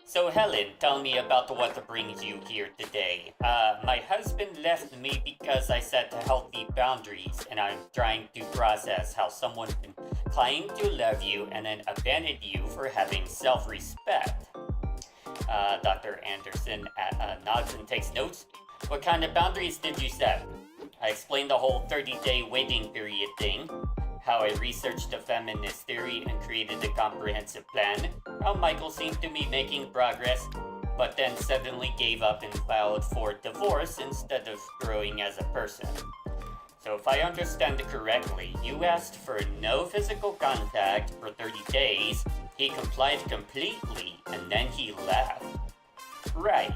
[SPEAKER 1] so Helen, tell me about what brings you here today. My husband left me because I set healthy boundaries, and I'm trying to process how someone can claim to love you and then abandon you for having self-respect. Dr. Anderson nods and takes notes. What kind of boundaries did you set? I explained the whole 30-day waiting period thing, how I researched the feminist theory and created a comprehensive plan, how Michael seemed to be making progress, but then suddenly gave up and filed for divorce instead of growing as a person. So if I understand correctly, you asked for no physical contact for 30 days, he complied completely, and then he left. Right.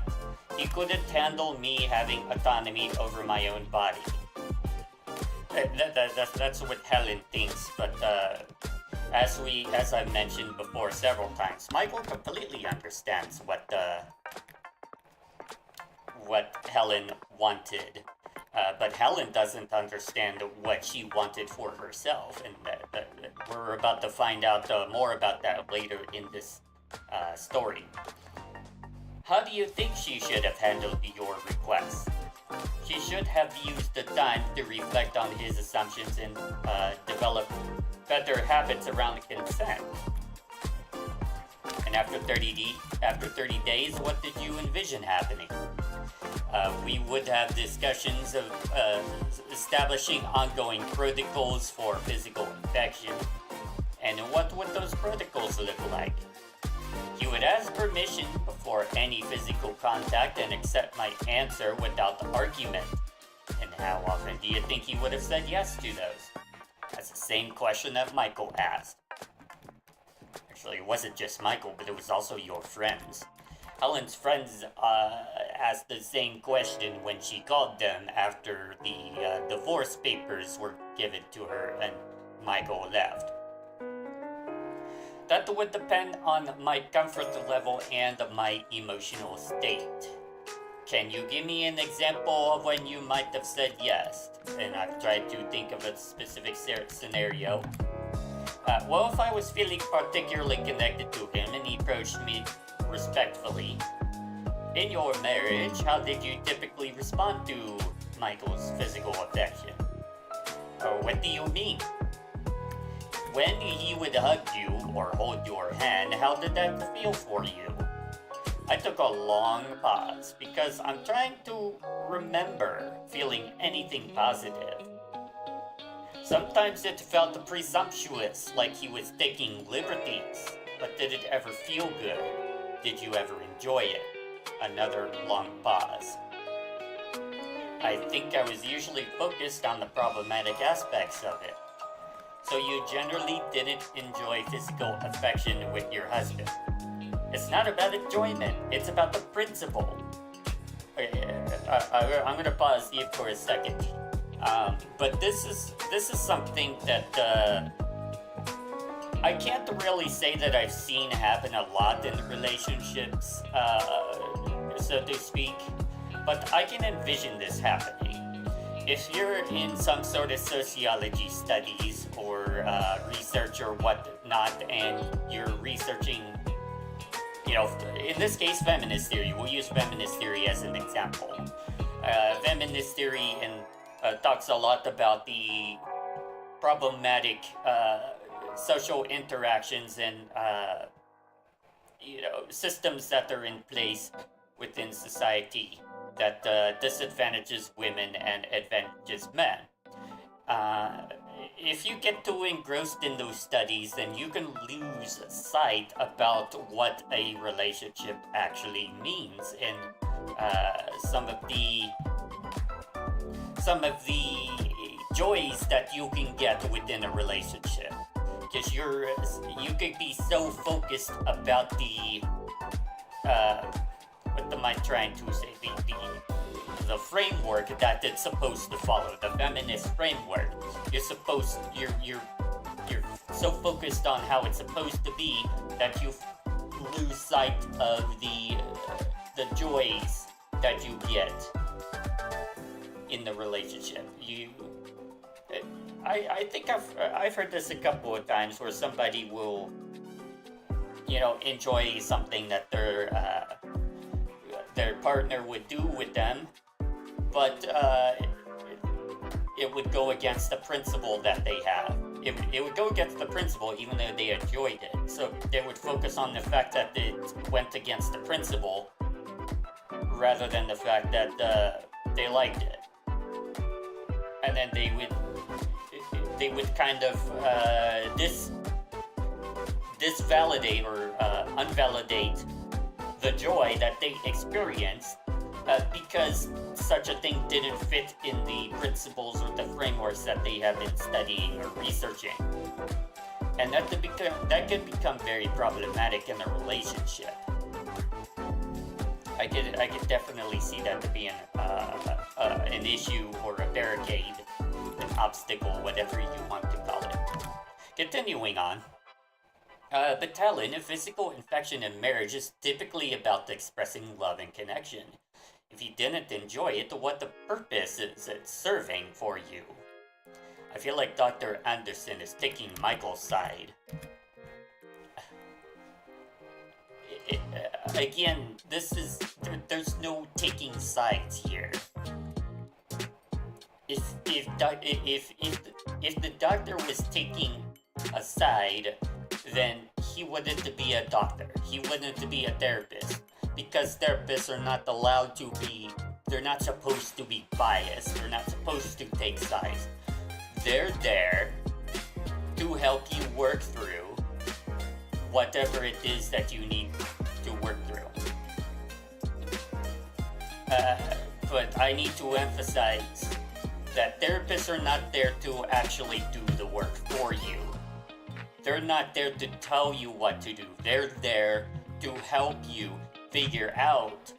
[SPEAKER 1] He couldn't handle me having autonomy over my own body. That's what Helen thinks, but as I've mentioned before several times, Michael completely understands what Helen wanted, but Helen doesn't understand what she wanted for herself, and we're about to find out more about that later in this story. How do you think she should have handled your request? She should have used the time to reflect on his assumptions and develop better habits around consent. And after 30 days, what did you envision happening? We would have discussions of establishing ongoing protocols for physical affection. And what would those protocols look like? He would ask permission before any physical contact and accept my answer without argument. And how often do you think he would have said yes to those? As a same question that Michael asked. Actually, it wasn't just Michael, but it was also your friends. Helen's friends asked the same question when she called them after the divorce papers were given to her and Michael left. That would depend on my comfort level and my emotional state. Can you give me an example of when you might have said yes? And I've tried to think of a specific scenario. Well, if I was feeling particularly connected to him and he approached me respectfully. In your marriage, how did you typically respond to Michael's physical affection? Or what do you mean? When he would hug you or hold your hand, how did that feel for you? I took a long pause because I'm trying to remember feeling anything positive. Sometimes it felt presumptuous, like he was taking liberties, but did it ever feel good? Did you ever enjoy it? Another long pause. I think I was usually focused on the problematic aspects of it. So you generally didn't enjoy physical affection with your husband. It's not about enjoyment, it's about the principle. I'm gonna pause here for a second. But this is something that I can't really say that I've seen happen a lot in relationships, so to speak, but I can envision this happening. If you're in some sort of sociology studies or research or whatnot, and you're researching, in this case, feminist theory. We'll use feminist theory as an example. Feminist theory talks a lot about the problematic social interactions and systems that are in place within society that disadvantages women and advantages men. If you get too engrossed in those studies, then you can lose sight about what a relationship actually means and some of the joys that you can get within a relationship. Because you could be so focused about the what am I trying to say? The framework that it's supposed to follow, the feminist framework. You're so focused on how it's supposed to be that you lose sight of the joys that you get in the relationship. I think I've heard this a couple of times where somebody will enjoy something that their partner would do with them, but it would go against the principle that they have. It would go against the principle even though they enjoyed it. So they would focus on the fact that it went against the principle rather than the fact that they liked it. And then they would kind of disvalidate or unvalidate the joy that they experienced because such a thing didn't fit in the principles or the frameworks that they have been studying or researching. And that could become very problematic in a relationship. I could definitely see that to be an issue or a barricade, an obstacle, whatever you want to call it. Continuing on. But Talon, a physical infection in marriage is typically about expressing love and connection. If you didn't enjoy it, what the purpose is it serving for you? I feel like Dr. Anderson is taking Michael's side. Again, there's no taking sides here. If the doctor was taking a side, then he wouldn't be a doctor. He wouldn't be a therapist. Because therapists are not allowed to be, they're not supposed to be biased. They're not supposed to take sides. They're there to help you work through whatever it is that you need to work through. But I need to emphasize that therapists are not there to actually do the work for you. They're not there to tell you what to do. They're there to help you figure out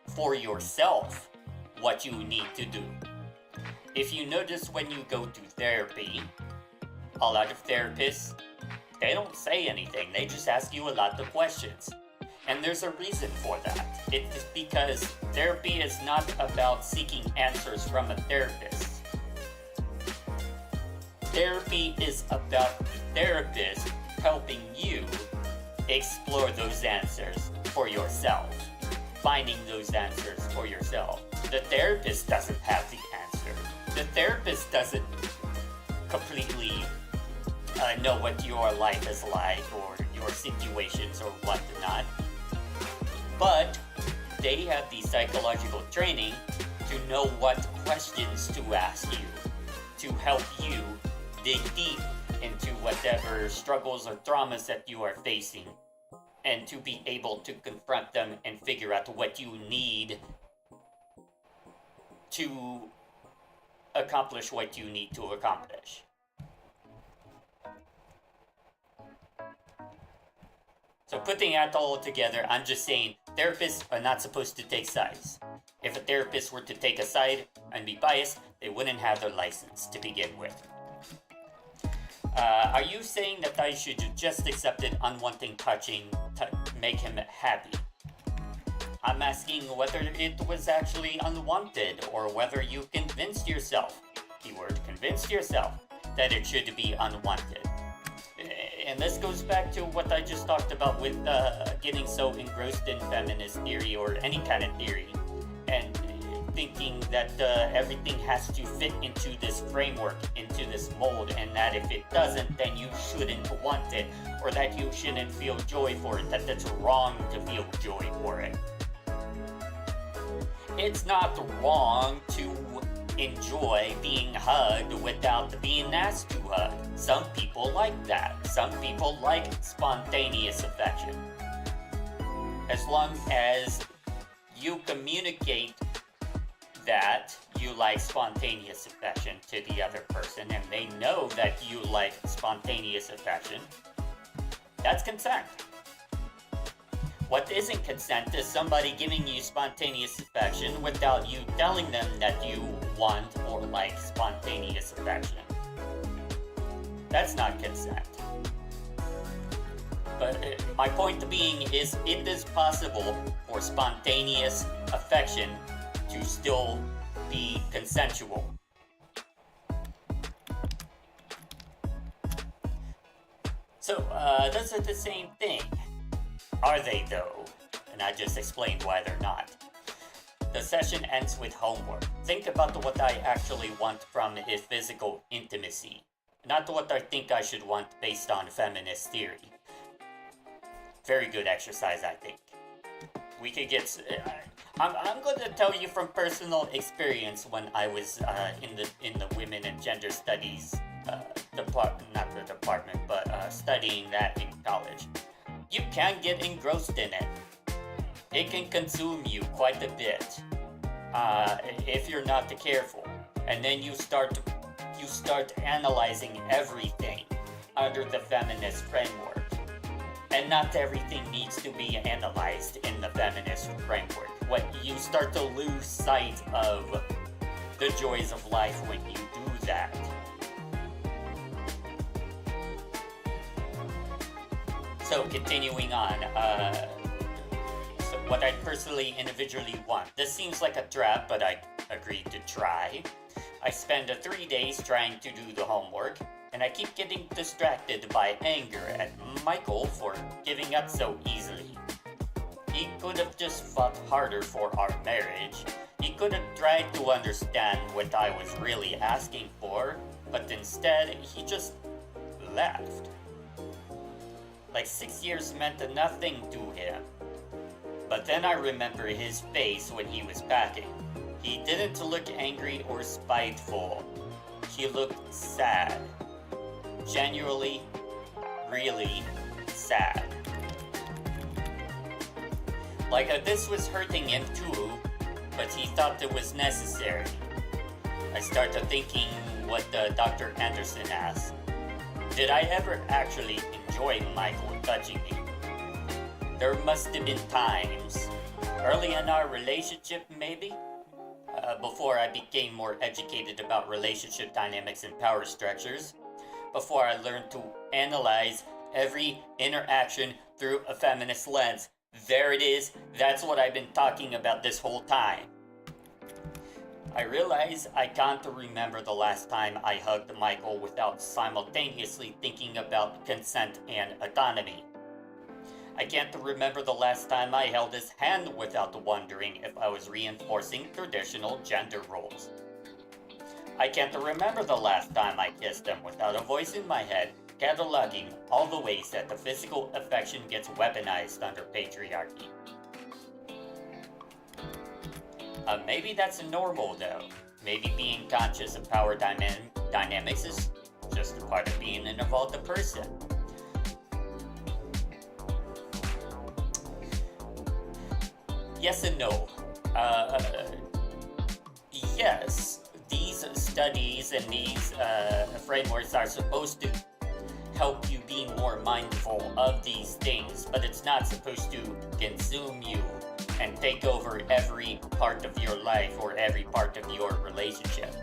[SPEAKER 1] for yourself what you need to do. If you notice when you go to therapy, a lot of therapists, they don't say anything. They just ask you a lot of questions. And there's a reason for that. It's because therapy is not about seeking answers from a therapist. Therapy is about the therapist helping you explore those answers for yourself, finding those answers for yourself. The therapist doesn't have the answer. The therapist doesn't completely know what your life is like or your situations or whatnot. But they have the psychological training to know what questions to ask you to help you dig deep into whatever struggles or traumas that you are facing, and to be able to confront them and figure out what you need to accomplish what you need to accomplish. So putting that all together, I'm just saying therapists are not supposed to take sides. If a therapist were to take a side and be biased, they wouldn't have their license to begin with. Are you saying that I should just accept it, unwanting touching to make him happy? I'm asking whether it was actually unwanted or whether you convinced yourself, keyword convinced yourself, that it should be unwanted. And this goes back to what I just talked about with getting so engrossed in feminist theory or any kind of theory and thinking that everything has to fit into this framework, into this mold, and that if it doesn't, then you shouldn't want it, or that you shouldn't feel joy for it, that that's wrong to feel joy for it. It's not wrong to enjoy being hugged without being asked to hug. Some people like that. Some people like spontaneous affection. As long as you communicate that you like spontaneous affection to the other person and they know that you like spontaneous affection, that's consent. What isn't consent is somebody giving you spontaneous affection without you telling them that you want or like spontaneous affection. That's not consent. But my point being is it is possible for spontaneous affection to still be consensual. So, those are the same thing. Are they though? And I just explained why they're not. The session ends with homework. Think about what I actually want from a physical intimacy, not what I think I should want based on feminist theory. Very good exercise, I think. We could get. I'm going to tell you from personal experience when I was in the women and gender studies studying that in college. You can get engrossed in it. It can consume you quite a bit if you're not careful, and then you start analyzing everything under the feminist framework. And not everything needs to be analyzed in the feminist framework. When you start to lose sight of the joys of life when you do that. So continuing on, so what I personally individually want. This seems like a trap, but I agreed to try. I spend 3 days trying to do the homework, and I keep getting distracted by anger at Michael for giving up so easily. He could have just fought harder for our marriage. He could have tried to understand what I was really asking for, but instead he just left. Like 6 years meant nothing to him. But then I remember his face when he was packing. He didn't look angry or spiteful. He looked sad. Genuinely, really sad. Like this was hurting him too, but he thought it was necessary. I started thinking what Dr. Anderson asked. Did I ever actually enjoy Michael touching me? There must have been times, early in our relationship maybe, before I became more educated about relationship dynamics and power structures, before I learned to analyze every interaction through a feminist lens. There it is, that's what I've been talking about this whole time. I realize I can't remember the last time I hugged Michael without simultaneously thinking about consent and autonomy. I can't remember the last time I held his hand without wondering if I was reinforcing traditional gender roles. I can't remember the last time I kissed him without a voice in my head cataloging all the ways that the physical affection gets weaponized under patriarchy. Maybe that's normal though. Maybe being conscious of power dynamics is just a part of being an evolved person. Yes and no. Yes, these studies and these frameworks are supposed to help you be more mindful of these things, but it's not supposed to consume you and take over every part of your life or every part of your relationship.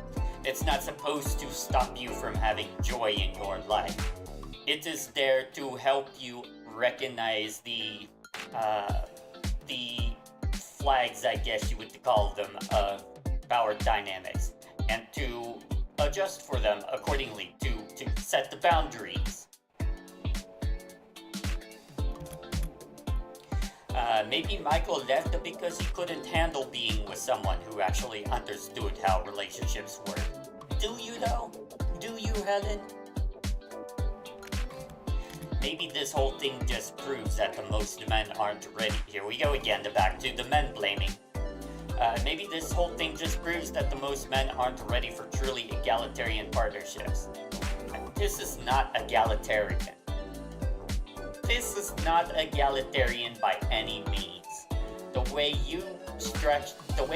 [SPEAKER 1] It's not supposed to stop you from having joy in your life. It is there to help you recognize the flags, I guess you would call them, of power dynamics, and to adjust for them accordingly, to set the boundaries. Maybe Michael left because he couldn't handle being with someone who actually understood how relationships work. Do you though? Do you, Helen? Maybe this whole thing just proves that the most men aren't ready. Here we go again, back to the men blaming. Maybe this whole thing just proves that the most men aren't ready for truly egalitarian partnerships. This is not egalitarian. This is not egalitarian by any means. The way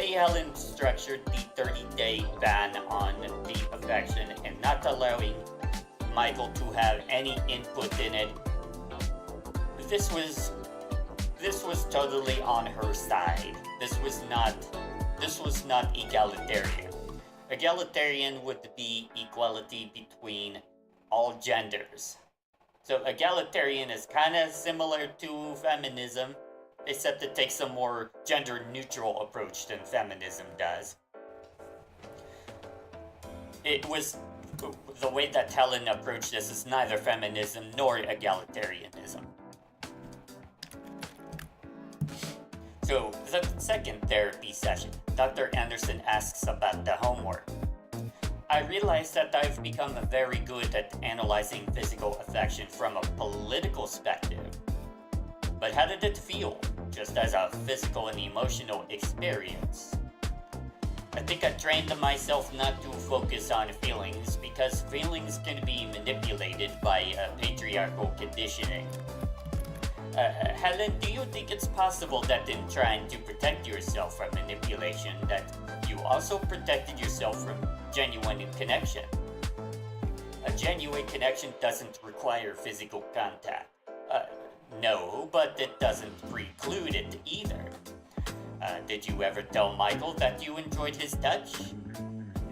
[SPEAKER 1] Helen structured the 30-day ban on the affection and not allowing Michael to have any input in it, this was totally on her side. This was not egalitarian. Egalitarian would be equality between all genders. So egalitarian is kind of similar to feminism, except it takes a more gender-neutral approach than feminism does. It was the way that Helen approached this is neither feminism nor egalitarianism. So, the second therapy session, Dr. Anderson asks about the homework. I realize that I've become very good at analyzing physical affection from a political perspective. But how did it feel, just as a physical and emotional experience? I think I trained myself not to focus on feelings because feelings can be manipulated by patriarchal conditioning. Helen, do you think it's possible that in trying to protect yourself from manipulation that you also protected yourself from genuine connection? A genuine connection doesn't require physical contact. No, but it doesn't preclude it either. Did you ever tell Michael that you enjoyed his touch?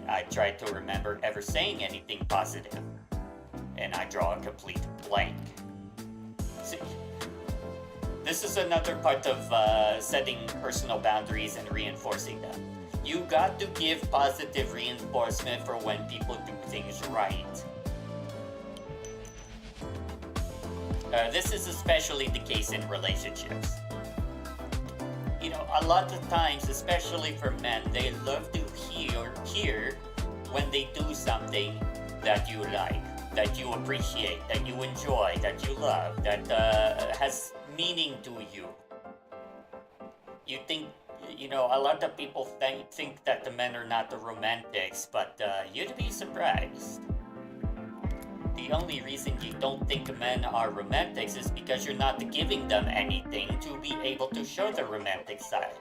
[SPEAKER 1] I tried to remember ever saying anything positive, and I draw a complete blank. See, this is another part of setting personal boundaries and reinforcing them. You got to give positive reinforcement for when people do things right. This is especially the case in relationships. You know, a lot of times, especially for men, they love to hear when they do something that you like, that you appreciate, that you enjoy, that you love, that has meaning to you. You think, you know, a lot of people think that the men are not the romantics, but you'd be surprised. The only reason you don't think men are romantics is because you're not giving them anything to be able to show the romantic side.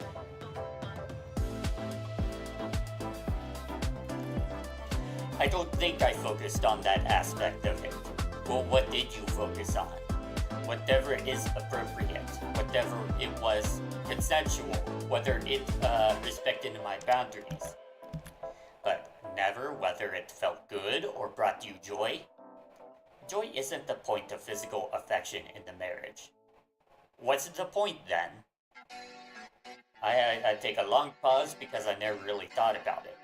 [SPEAKER 1] I don't think I focused on that aspect of it. Well, what did you focus on? Whatever is appropriate, whatever it was consensual, whether it respected my boundaries. But never whether it felt good or brought you joy. Joy isn't the point of physical affection in the marriage. What's the point then? I take a long pause because I never really thought about it.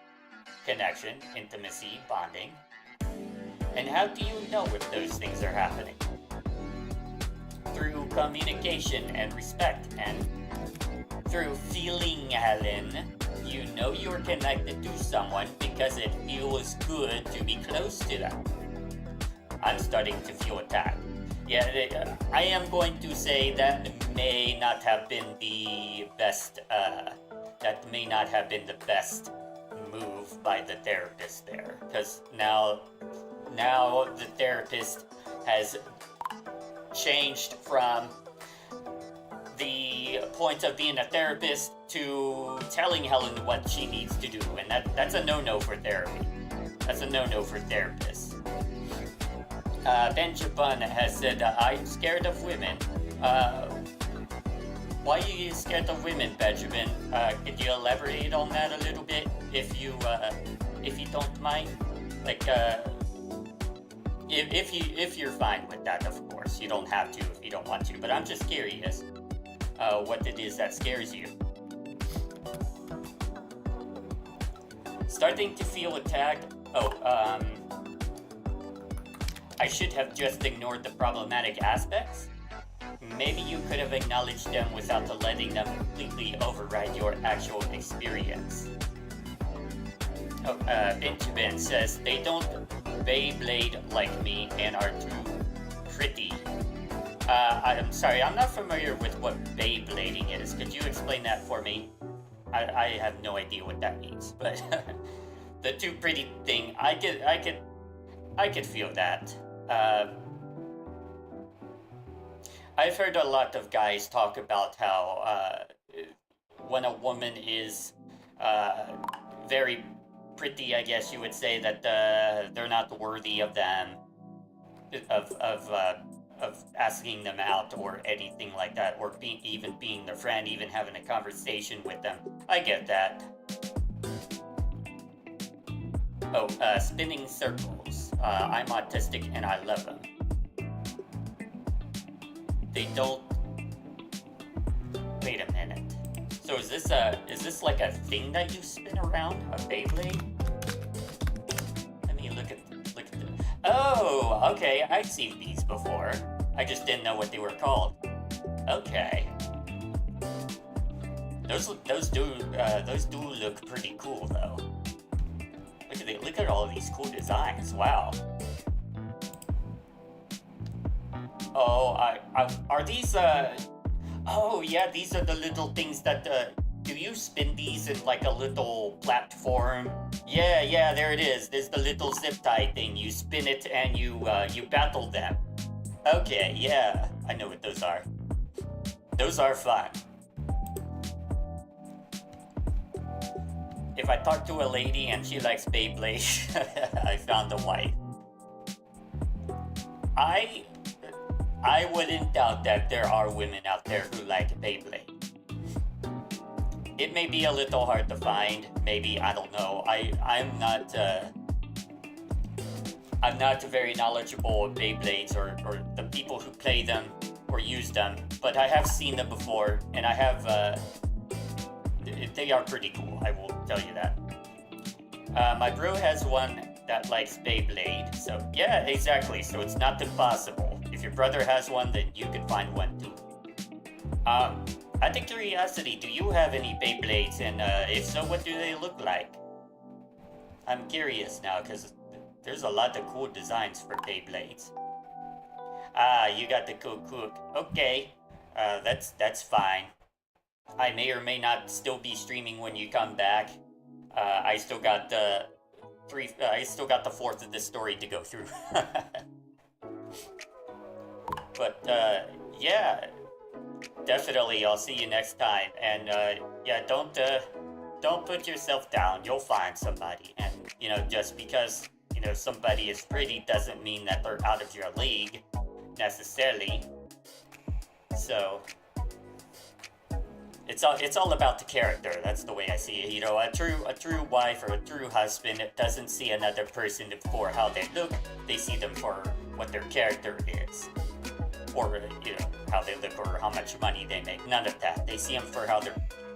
[SPEAKER 1] Connection, intimacy, bonding. And how do you know if those things are happening? Through communication and respect, and through feeling, Helen. You know you're connected to someone because it feels good to be close to them. I'm starting to feel attacked. Yeah, I am going to say that may not have been the best. That may not have been the best move by the therapist there, because now the therapist has changed from the point of being a therapist to telling Helen what she needs to do, and that's a no-no for therapy. That's a no-no for therapists. Benjamin has said, I'm scared of women. Why are you scared of women, Benjamin? Could you elaborate on that a little bit, if you don't mind? Like, if you're fine with that, of course. You don't have to if you don't want to, but I'm just curious what it is that scares you. Starting to feel attacked. I should have just ignored the problematic aspects. Maybe you could have acknowledged them without letting them completely override your actual experience. Benjamin says, they don't Beyblade like me and are too pretty. I'm sorry, I'm not familiar with what Beyblading is. Could you explain that for me? I have no idea what that means, but the too pretty thing, I could feel that. I've heard a lot of guys talk about how when a woman is very pretty, I guess you would say, that they're not worthy of them, of asking them out or anything like that, or being their friend, even having a conversation with them. I get that. Spinning circles. I'm autistic and I love them. They don't. Wait a minute. So is this like a thing that you spin around? A Beyblade? Let me look at them. Oh, okay. I've seen these before. I just didn't know what they were called. Okay. Those do look pretty cool though. Look at all these cool designs. Wow. Oh, are these oh yeah, these are the little things that do you spin these in like a little platform? Yeah, there it is. There's the little zip tie thing. You spin it and you battle them. Okay, yeah, I know what those are. Those are fun. If I talk to a lady and she likes Beyblade, I found a wife. I wouldn't doubt that there are women out there who like Beyblade. It may be a little hard to find. Maybe, I don't know. I'm not very knowledgeable of Beyblades or the people who play them or use them, but I have seen them before, and I have. They are pretty cool, I will tell you that. My bro has one that likes Beyblade, so yeah, exactly. So it's not impossible. If your brother has one, then you can find one too. Out of curiosity, do you have any Beyblades, and if so, what do they look like? I'm curious now, because there's a lot of cool designs for Beyblades. You got the cook. Okay, that's fine. I may or may not still be streaming when you come back. I still got the fourth of this story to go through. But yeah, definitely I'll see you next time. And yeah, don't put yourself down. You'll find somebody. And just because If somebody is pretty doesn't mean that they're out of your league, necessarily. So, it's all about the character. That's the way I see it. A true wife or a true husband doesn't see another person for how they look. They see them for what their character is, or how they look or how much money they make. None of that. They see them for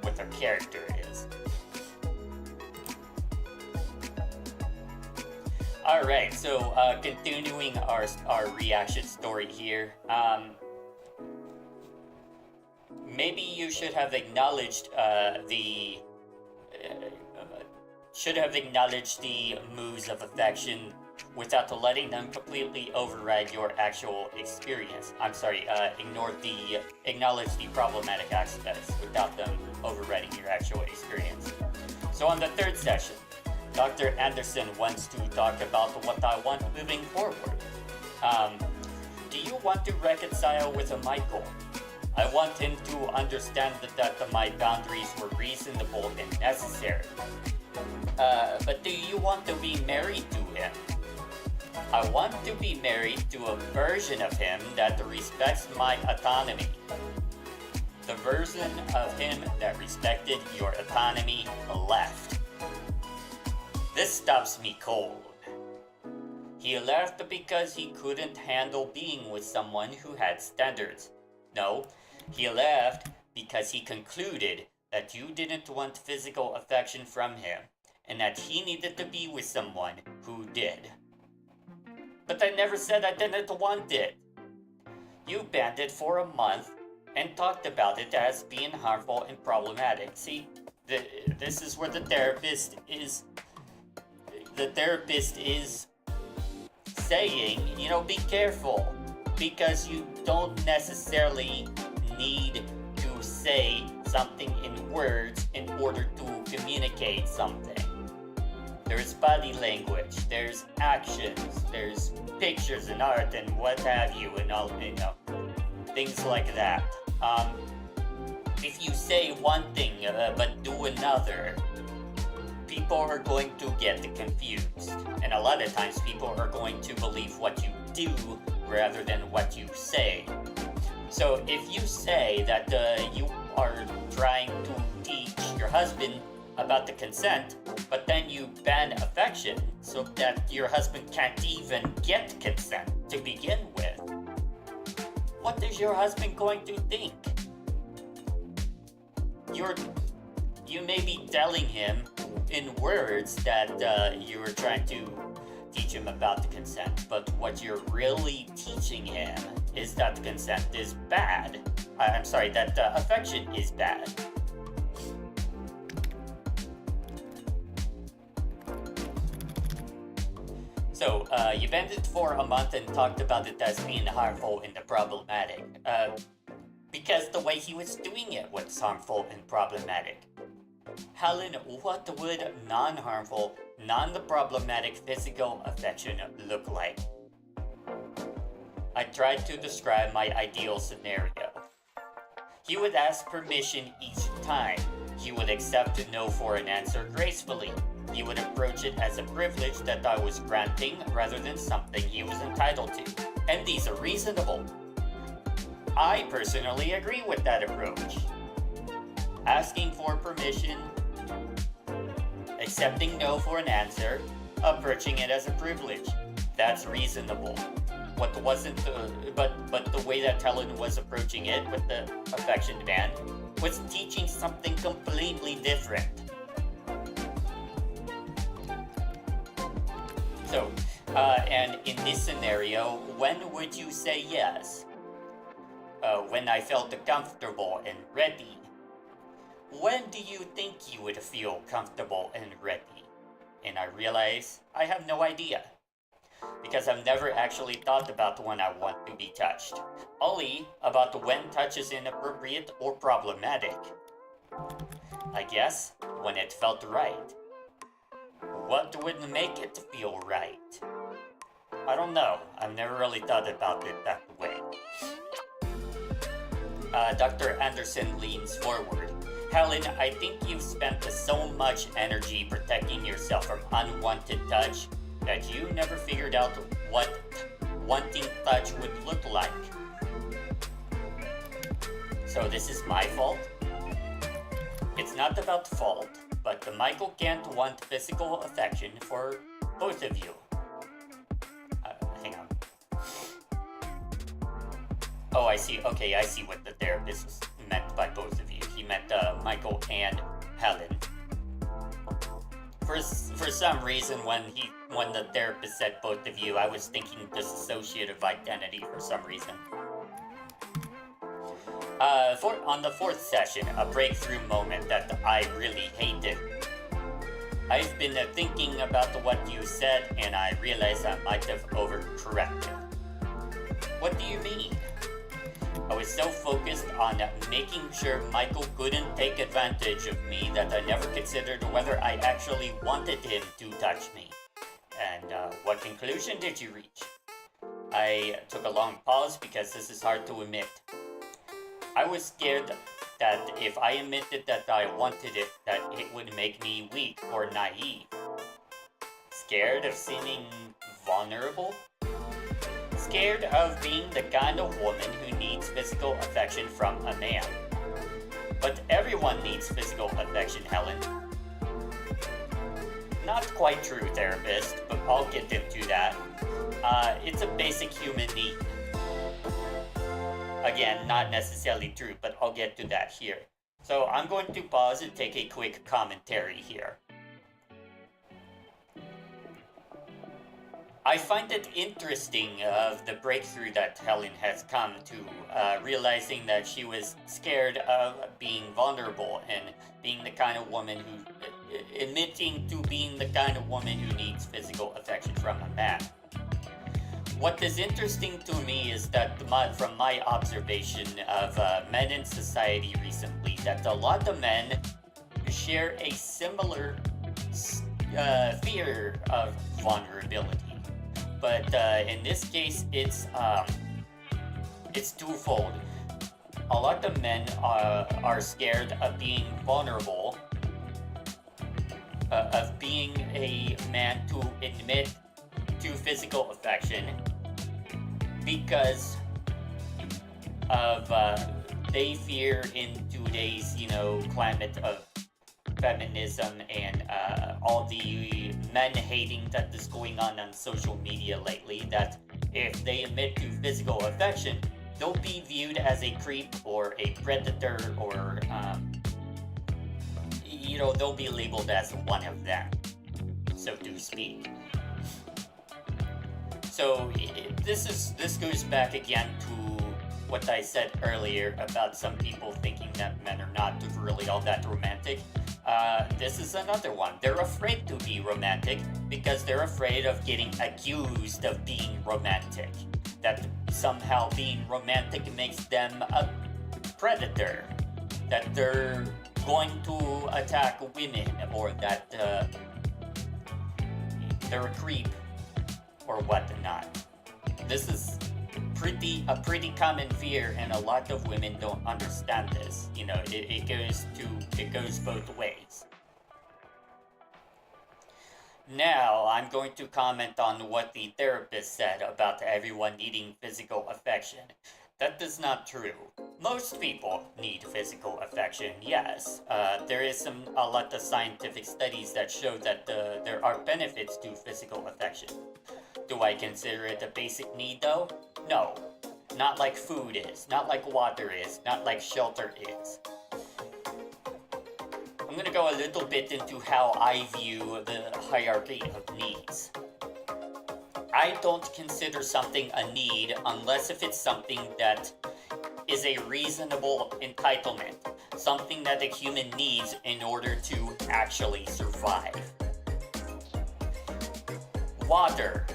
[SPEAKER 1] what their character is. All right. So continuing our reaction story here. Maybe you should have acknowledged the moves of affection without letting them completely override your actual experience. Acknowledge the problematic aspects without them overriding your actual experience. So on the third session, Dr. Anderson wants to talk about what I want moving forward. Do you want to reconcile with Michael? I want him to understand that my boundaries were reasonable and necessary. But do you want to be married to him? I want to be married to a version of him that respects my autonomy. The version of him that respected your autonomy left. This stops me cold. He left because he couldn't handle being with someone who had standards. No, he left because he concluded that you didn't want physical affection from him and that he needed to be with someone who did. But I never said I didn't want it. You banned it for a month and talked about it as being harmful and problematic. See, this is where the therapist is saying, be careful, because you don't necessarily need to say something in words in order to communicate something. There's body language, there's actions, there's pictures and art and what have you, and all, things like that. If you say one thing but do another, people are going to get confused. And a lot of times people are going to believe what you do rather than what you say. So if you say that you are trying to teach your husband about the consent, but then you ban affection so that your husband can't even get consent to begin with, what is your husband going to think? You may be telling him in words that you were trying to teach him about the consent, but what you're really teaching him is that the consent is bad. That affection is bad. So, you banned it for a month and talked about it as being harmful and problematic. Because the way he was doing it was harmful and problematic. Helen, what would non-harmful, non-problematic physical affection look like? I tried to describe my ideal scenario. He would ask permission each time. He would accept a no for an answer gracefully. He would approach it as a privilege that I was granting rather than something he was entitled to. And these are reasonable. I personally agree with that approach. Asking for permission, accepting no for an answer, approaching it as a privilege. That's reasonable. But the way that Helen was approaching it with the affection ban was teaching something completely different. So, and in this scenario, when would you say yes? When I felt comfortable and ready. When do you think you would feel comfortable and ready? And I realize I have no idea. Because I've never actually thought about when I want to be touched. Only about when touch is inappropriate or problematic. I guess when it felt right. What would make it feel right? I don't know. I've never really thought about it that way. Dr. Anderson leans forward. Helen, I think you've spent so much energy protecting yourself from unwanted touch that you never figured out what wanting touch would look like. So this is my fault? It's not about fault, but Michael can't want physical affection for both of you. Hang on. Oh, I see. Okay, I see what the therapist was meant by both of you. He meant Michael and Helen. For some reason, when the therapist said both of you, I was thinking dissociative identity for some reason. On the fourth session, a breakthrough moment that I really hated. I've been thinking about what you said, and I realized I might have overcorrected. What do you mean? I was so focused on making sure Michael couldn't take advantage of me that I never considered whether I actually wanted him to touch me. And what conclusion did you reach? I took a long pause because this is hard to admit. I was scared that if I admitted that I wanted it, that it would make me weak or naive. Scared of seeming vulnerable? Scared of being the kind of woman who needs physical affection from a man. But everyone needs physical affection, Helen. Not quite true, therapist, but I'll get into that. It's a basic human need. Again, not necessarily true, but I'll get to that here. So I'm going to pause and take a quick commentary here. I find it interesting of the breakthrough that Helen has come to, realizing that she was scared of being vulnerable and being the kind of woman who, admitting to being the kind of woman who needs physical affection from a man. What is interesting to me is that from my observation of men in society recently, that a lot of men share a similar fear of vulnerability. But in this case, it's twofold. A lot of men are scared of being vulnerable, of being a man to admit to physical affection, because of they fear in today's climate of feminism and all the men hating that is going on social media lately, that if they admit to physical affection, they'll be viewed as a creep or a predator, or they'll be labeled as one of them, so to speak. So this goes back again to what I said earlier about some people thinking that men are not really all that romantic. This is another one. They're afraid to be romantic because they're afraid of getting accused of being romantic. That somehow being romantic makes them a predator. That they're going to attack women, or that they're a creep or whatnot. This is a pretty common fear, and a lot of women don't understand this. It goes both ways. Now, I'm going to comment on what the therapist said about everyone needing physical affection. That is not true. Most people need physical affection, yes. There is a lot of scientific studies that show that there are benefits to physical affection. Do I consider it a basic need, though? No. Not like food is, not like water is, not like shelter is. I'm gonna go a little bit into how I view the hierarchy of needs. I don't consider something a need unless if it's something that is a reasonable entitlement, something that a human needs in order to actually survive. Water.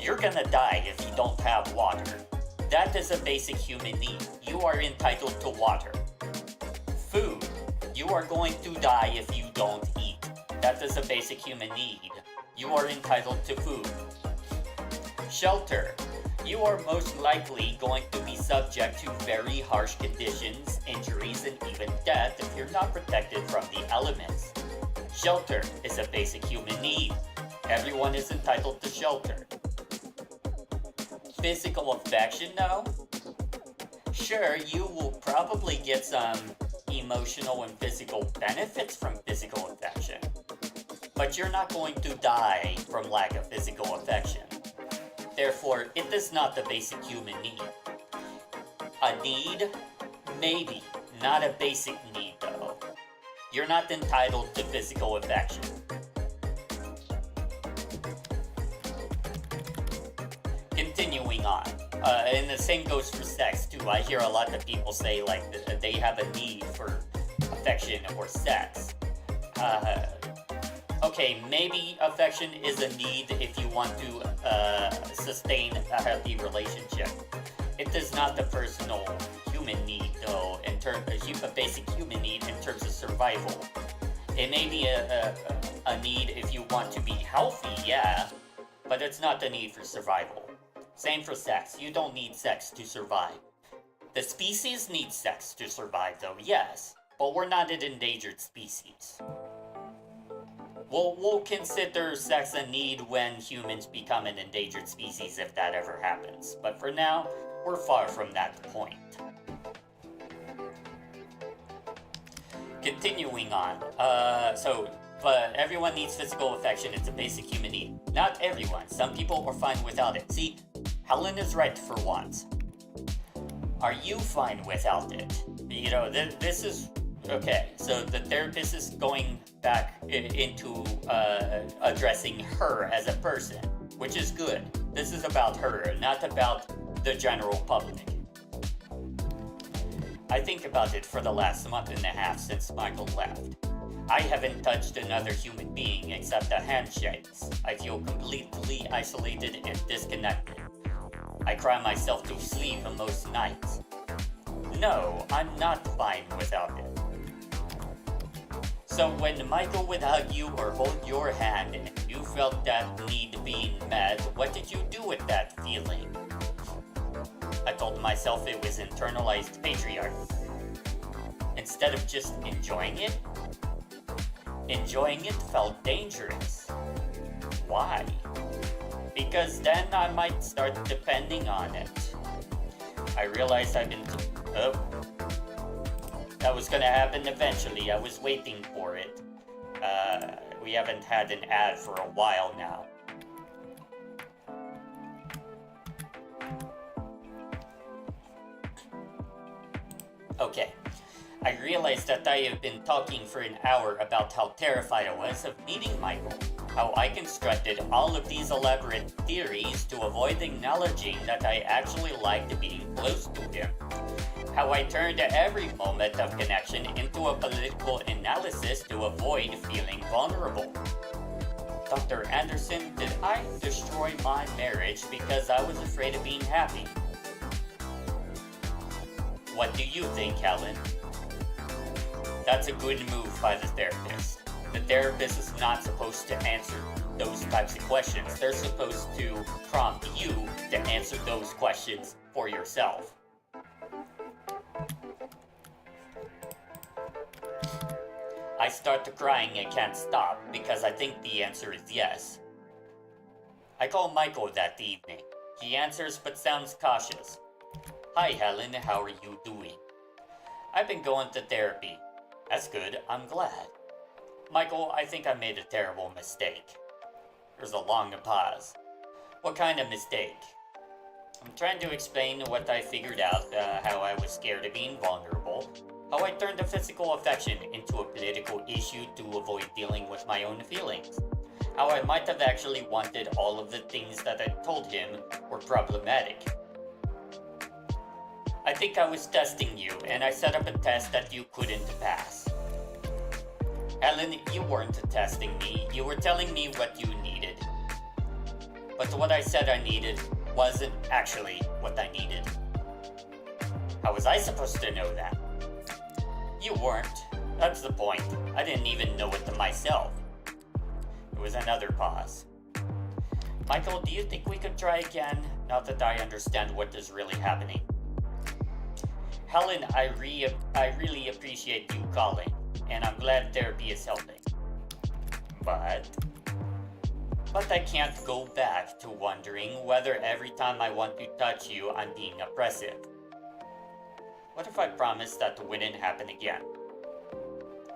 [SPEAKER 1] You're gonna die if you don't have water. That is a basic human need. You are entitled to water. Food. You are going to die if you don't eat. That is a basic human need. You are entitled to food. Shelter. You are most likely going to be subject to very harsh conditions, injuries, and even death if you're not protected from the elements. Shelter is a basic human need. Everyone is entitled to shelter. Physical affection, though? Sure, you will probably get some emotional and physical benefits from physical affection, but you're not going to die from lack of physical affection. Therefore, it is not the basic human need. A need? Maybe. Not a basic need, though. You're not entitled to physical affection. Continuing on. And the same goes for sex, too. I hear a lot of people say, like, they have a need for affection or sex. Okay, maybe affection is a need if you want to sustain a healthy relationship. It is not the personal human need, though, a basic human need in terms of survival. It may be a need if you want to be healthy, yeah, but it's not the need for survival. Same for sex. You don't need sex to survive. The species needs sex to survive, though, yes, but we're not an endangered species. We'll consider sex a need when humans become an endangered species if that ever happens. But for now, we're far from that point. Continuing on. But everyone needs physical affection. It's a basic human need. Not everyone. Some people are fine without it. See, Helen is right for once. Are you fine without it? You know, this is... Okay, so the therapist is going back into addressing her as a person, which is good. This is about her, not about the general public. I think about it for the last month and a half since Michael left. I haven't touched another human being except the handshakes. I feel completely isolated and disconnected. I cry myself to sleep most nights. No, I'm not fine without it. So when Michael would hug you or hold your hand and you felt that need being met, what did you do with that feeling? I told myself it was internalized patriarchy. Instead of just enjoying it felt dangerous. Why? Because then I might start depending on it. I realized I've been... That was gonna happen eventually. I was waiting for it. We haven't had an ad for a while now. Okay. I realized that I have been talking for an hour about how terrified I was of meeting Michael. How I constructed all of these elaborate theories to avoid acknowledging that I actually liked being close to him. How I turned every moment of connection into a political analysis to avoid feeling vulnerable. Dr. Anderson, did I destroy my marriage because I was afraid of being happy? What do you think, Helen? That's a good move by the therapist. The therapist is not supposed to answer those types of questions. They're supposed to prompt you to answer those questions for yourself. I start to crying and can't stop because I think the answer is yes. I call Michael that evening. He answers but sounds cautious. Hi Helen, how are you doing? I've been going to therapy. That's good, I'm glad. Michael, I think I made a terrible mistake. There's a long pause. What kind of mistake? I'm trying to explain what I figured out, how I was scared of being vulnerable, how I turned a physical affection into a political issue to avoid dealing with my own feelings, how I might have actually wanted all of the things that I told him were problematic. I think I was testing you, and I set up a test that you couldn't pass. Helen, you weren't testing me, you were telling me what you needed. But what I said I needed wasn't actually what I needed. How was I supposed to know that? You weren't. That's the point. I didn't even know it to myself. There was another pause. Michael, do you think we could try again, now that I understand what is really happening? Helen, I really appreciate you calling, and I'm glad therapy is helping. But But I can't go back to wondering whether every time I want to touch you, I'm being oppressive. What if I promise that wouldn't happen again?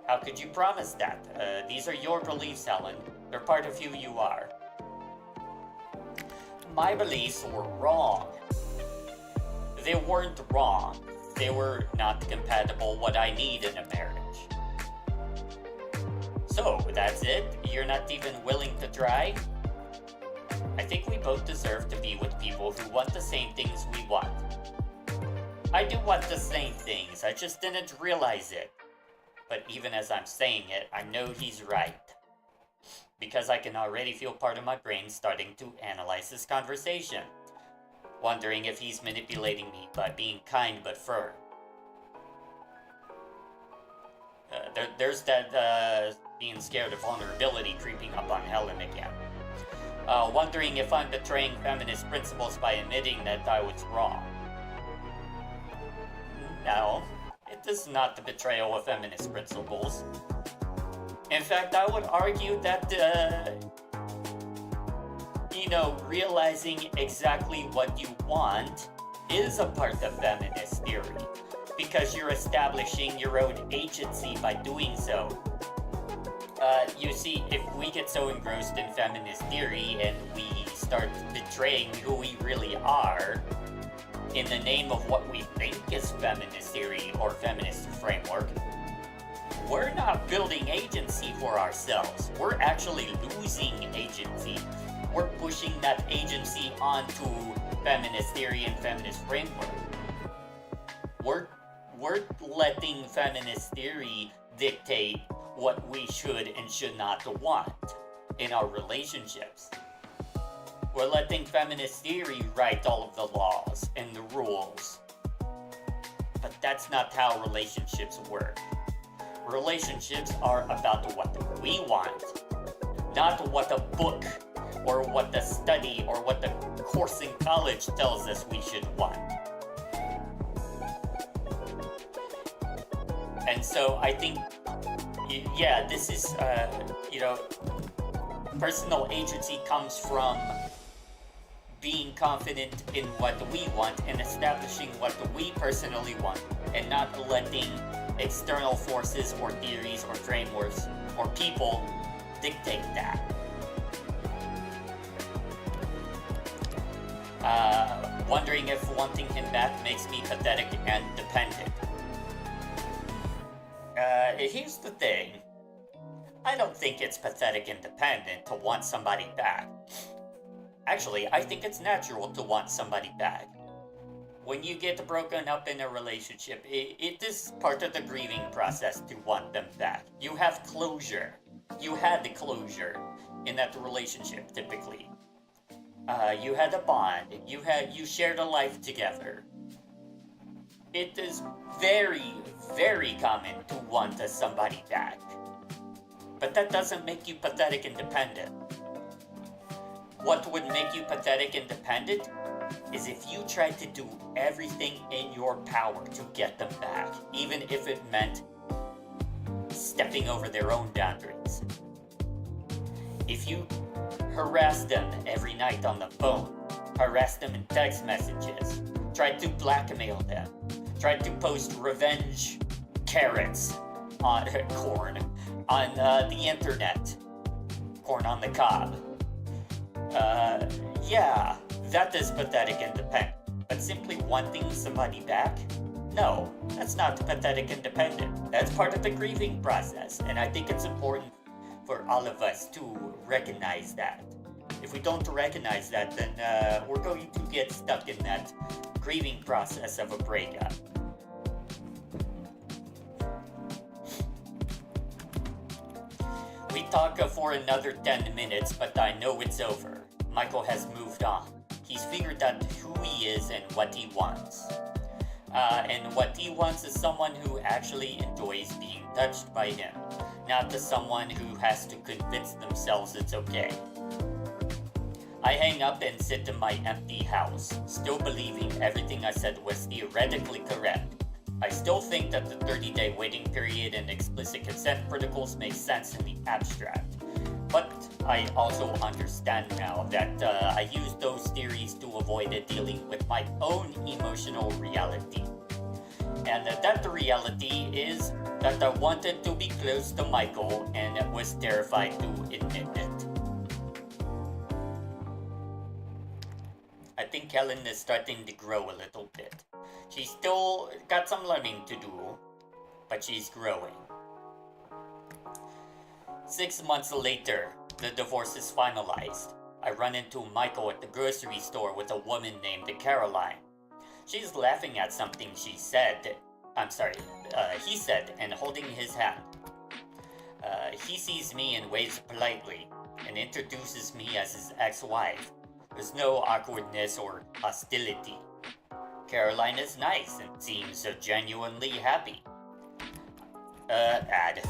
[SPEAKER 1] How could you promise that? These are your beliefs, Helen. They're part of who you are. My beliefs were wrong. They weren't wrong. They were not compatible with what I need in a marriage. So, that's it? You're not even willing to try? I think we both deserve to be with people who want the same things we want. I do want the same things, I just didn't realize it. But even as I'm saying it, I know he's right. Because I can already feel part of my brain starting to analyze this conversation, wondering if he's manipulating me by being kind but firm. There's that being scared of vulnerability creeping up on Helen again. Wondering if I'm betraying feminist principles by admitting that I was wrong. No, it is not the betrayal of feminist principles. In fact, I would argue that, realizing exactly what you want is a part of feminist theory, because you're establishing your own agency by doing so. You see, if we get so engrossed in feminist theory and we start betraying who we really are in the name of what we think is feminist theory or feminist framework, we're not building agency for ourselves. We're actually losing agency. We're pushing that agency onto feminist theory and feminist framework. We're letting feminist theory dictate what we should and should not want in our relationships. We're letting feminist theory write all of the laws and the rules. But that's not how relationships work. Relationships are about what we want, not what a book or what the study or what the course in college tells us we should want. And so I think, yeah, this is, personal agency comes from being confident in what we want and establishing what we personally want, and not letting external forces or theories or frameworks or people dictate that. Wondering if wanting him back makes me pathetic and dependent. Here's the thing. I don't think it's pathetic and dependent to want somebody back. Actually, I think it's natural to want somebody back. When you get broken up in a relationship, it is part of the grieving process to want them back. You have closure. You had the closure in that relationship, typically. You had a bond. You shared a life together. It is very, very common to want somebody back. But that doesn't make you pathetic and dependent. What would make you pathetic and dependent is if you tried to do everything in your power to get them back, even if it meant stepping over their own boundaries. If you harassed them every night on the phone, harassed them in text messages, tried to blackmail them, tried to post revenge carrots on corn on the internet, corn on the cob. Yeah, that is pathetic and dependent. But simply wanting somebody back? No, that's not pathetic and dependent. That's part of the grieving process, and I think it's important for all of us to recognize that. If we don't recognize that, then we're going to get stuck in that grieving process of a breakup. We talk for another 10 minutes, but I know it's over. Michael has moved on. He's figured out who he is and what he wants. And what he wants is someone who actually enjoys being touched by him, not just someone who has to convince themselves it's okay. I hang up and sit in my empty house, still believing everything I said was theoretically correct. I still think that the 30-day waiting period and explicit consent protocols make sense in the abstract. But I also understand now that I use those theories to avoid dealing with my own emotional reality. And that the reality is that I wanted to be close to Michael and was terrified to admit it. I think Helen is starting to grow a little bit. She's still got some learning to do, but she's growing. 6 months later, the divorce is finalized. I run into Michael at the grocery store with a woman named Caroline. She's laughing at something he said, and holding his hand. He sees me and waves politely, and introduces me as his ex-wife. There's no awkwardness or hostility. Caroline is nice and seems genuinely happy. Ad.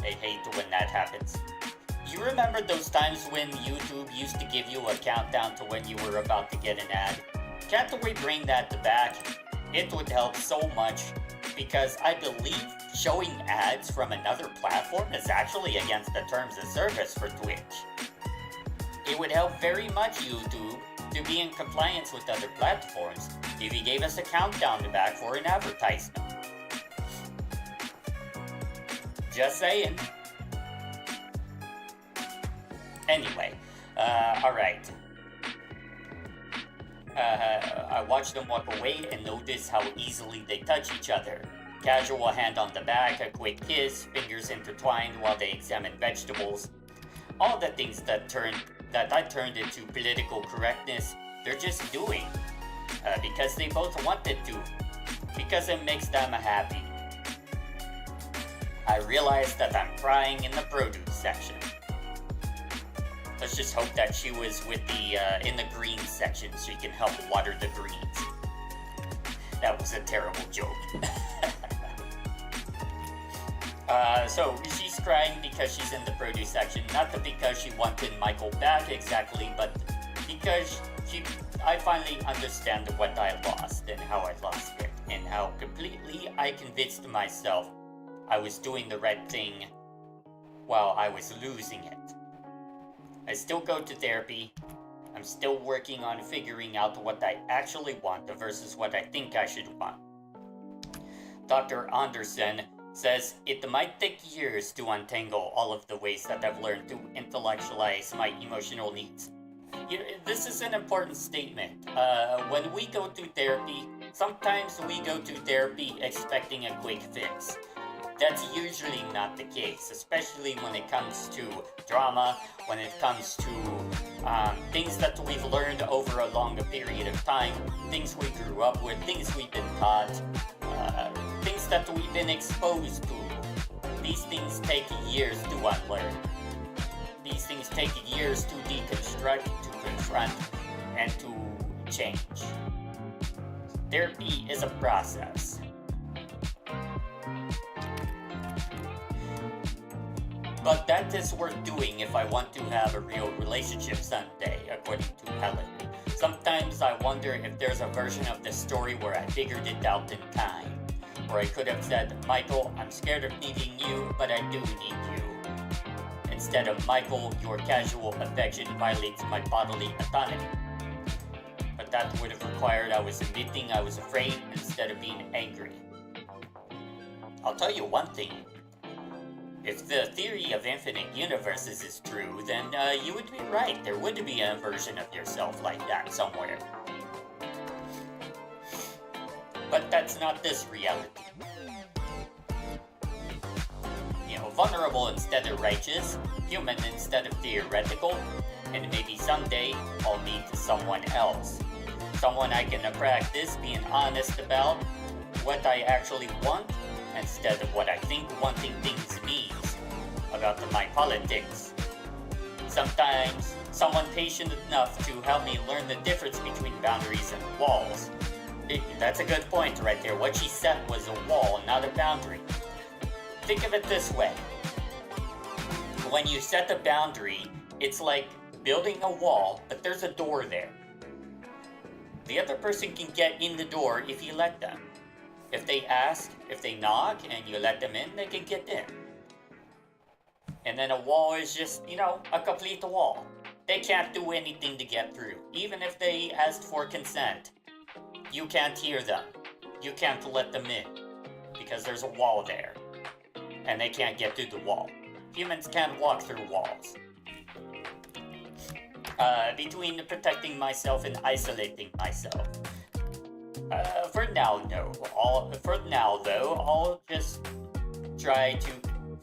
[SPEAKER 1] I hate when that happens. You remember those times when YouTube used to give you a countdown to when you were about to get an ad? Can't we bring that back? It would help so much, because I believe showing ads from another platform is actually against the terms of service for Twitch. It would help very much YouTube to be in compliance with other platforms if you gave us a countdown back for an advertisement. Just saying. Anyway, alright. I watch them walk away and notice how easily they touch each other. Casual hand on the back, a quick kiss, fingers intertwined while they examine vegetables. All the things that I turned into political correctness, they're just doing. Because they both wanted to. Because it makes them happy. I realize that I'm crying in the produce section. Let's just hope that she was with in the greens section so you can help water the greens. That was a terrible joke. So she's crying because she's in the produce section, not because she wanted Michael back exactly, but because I finally understand what I lost and how I lost it, and how completely I convinced myself I was doing the right thing while I was losing it. I still go to therapy. I'm still working on figuring out what I actually want versus what I think I should want. Dr. Anderson says it might take years to untangle all of the ways that I've learned to intellectualize my emotional needs. This is an important statement. When we go to therapy, sometimes we go to therapy expecting a quick fix. That's usually not the case, especially when it comes to drama, when it comes to things that we've learned over a longer period of time, things we grew up with, things we've been taught, things that we've been exposed to. These things take years to unlearn. These things take years to deconstruct, to confront, and to change. Therapy is a process. But that is worth doing if I want to have a real relationship someday, according to Helen. Sometimes I wonder if there's a version of this story where I figured it out in time. Where I could have said, Michael, I'm scared of needing you, but I do need you. Instead of, Michael, your casual affection violates my bodily autonomy. But that would have required I was admitting I was afraid instead of being angry. I'll tell you one thing. If the theory of infinite universes is true, then you would be right. There would be a version of yourself like that somewhere. But that's not this reality. Vulnerable instead of righteous, human instead of theoretical, and maybe someday I'll meet someone else. Someone I can practice being honest about what I actually want instead of what I think wanting things means about my politics. Sometimes, someone patient enough to help me learn the difference between boundaries and walls. That's a good point right there. What she set was a wall, not a boundary. Think of it this way. When you set a boundary, it's like building a wall, but there's a door there. The other person can get in the door if you let them. If they ask, if they knock, and you let them in, they can get in. And then a wall is just, a complete wall. They can't do anything to get through. Even if they asked for consent, you can't hear them. You can't let them in. Because there's a wall there. And they can't get through the wall. Humans can't walk through walls. Between protecting myself and isolating myself. For now, no. For now, though, I'll just try to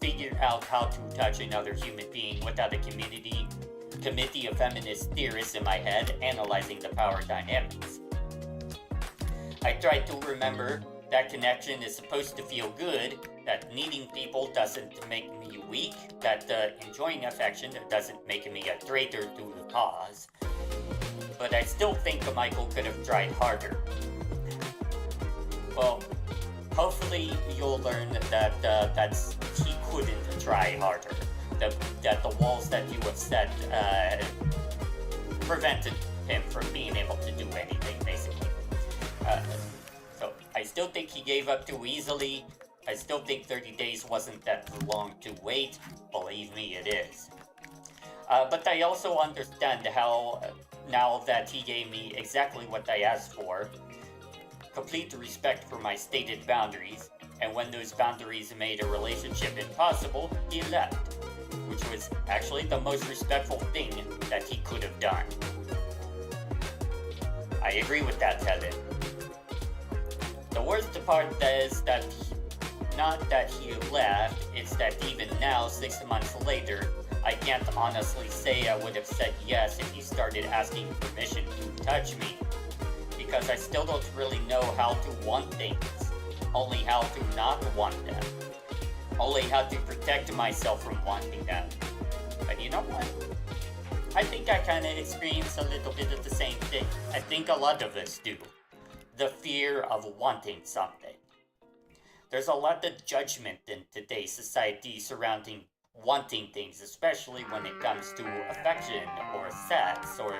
[SPEAKER 1] figure out how to touch another human being without a committee of feminist theorists in my head analyzing the power dynamics. I try to remember that connection is supposed to feel good, that needing people doesn't make me weak, that enjoying affection doesn't make me a traitor to the cause. But I still think Michael could have tried harder. Well, hopefully you'll learn that he couldn't try harder. That the walls that you have set prevented him from being able to do anything, basically. So I still think he gave up too easily. I still think 30 days wasn't that long to wait. Believe me, it is. But I also understand how, now that he gave me exactly what I asked for, complete respect for my stated boundaries, and when those boundaries made a relationship impossible, he left, which was actually the most respectful thing that he could have done. I agree with that, Helen. The worst part is that not that he left, it's that even now, 6 months later, I can't honestly say I would have said yes if he started asking permission to touch me, because I still don't really know how to want things, only how to not want them, only how to protect myself from wanting them. But you know what? I think I kind of experience a little bit of the same thing. I think a lot of us do. The fear of wanting something. There's a lot of judgment in today's society surrounding wanting things, especially when it comes to affection or sex or,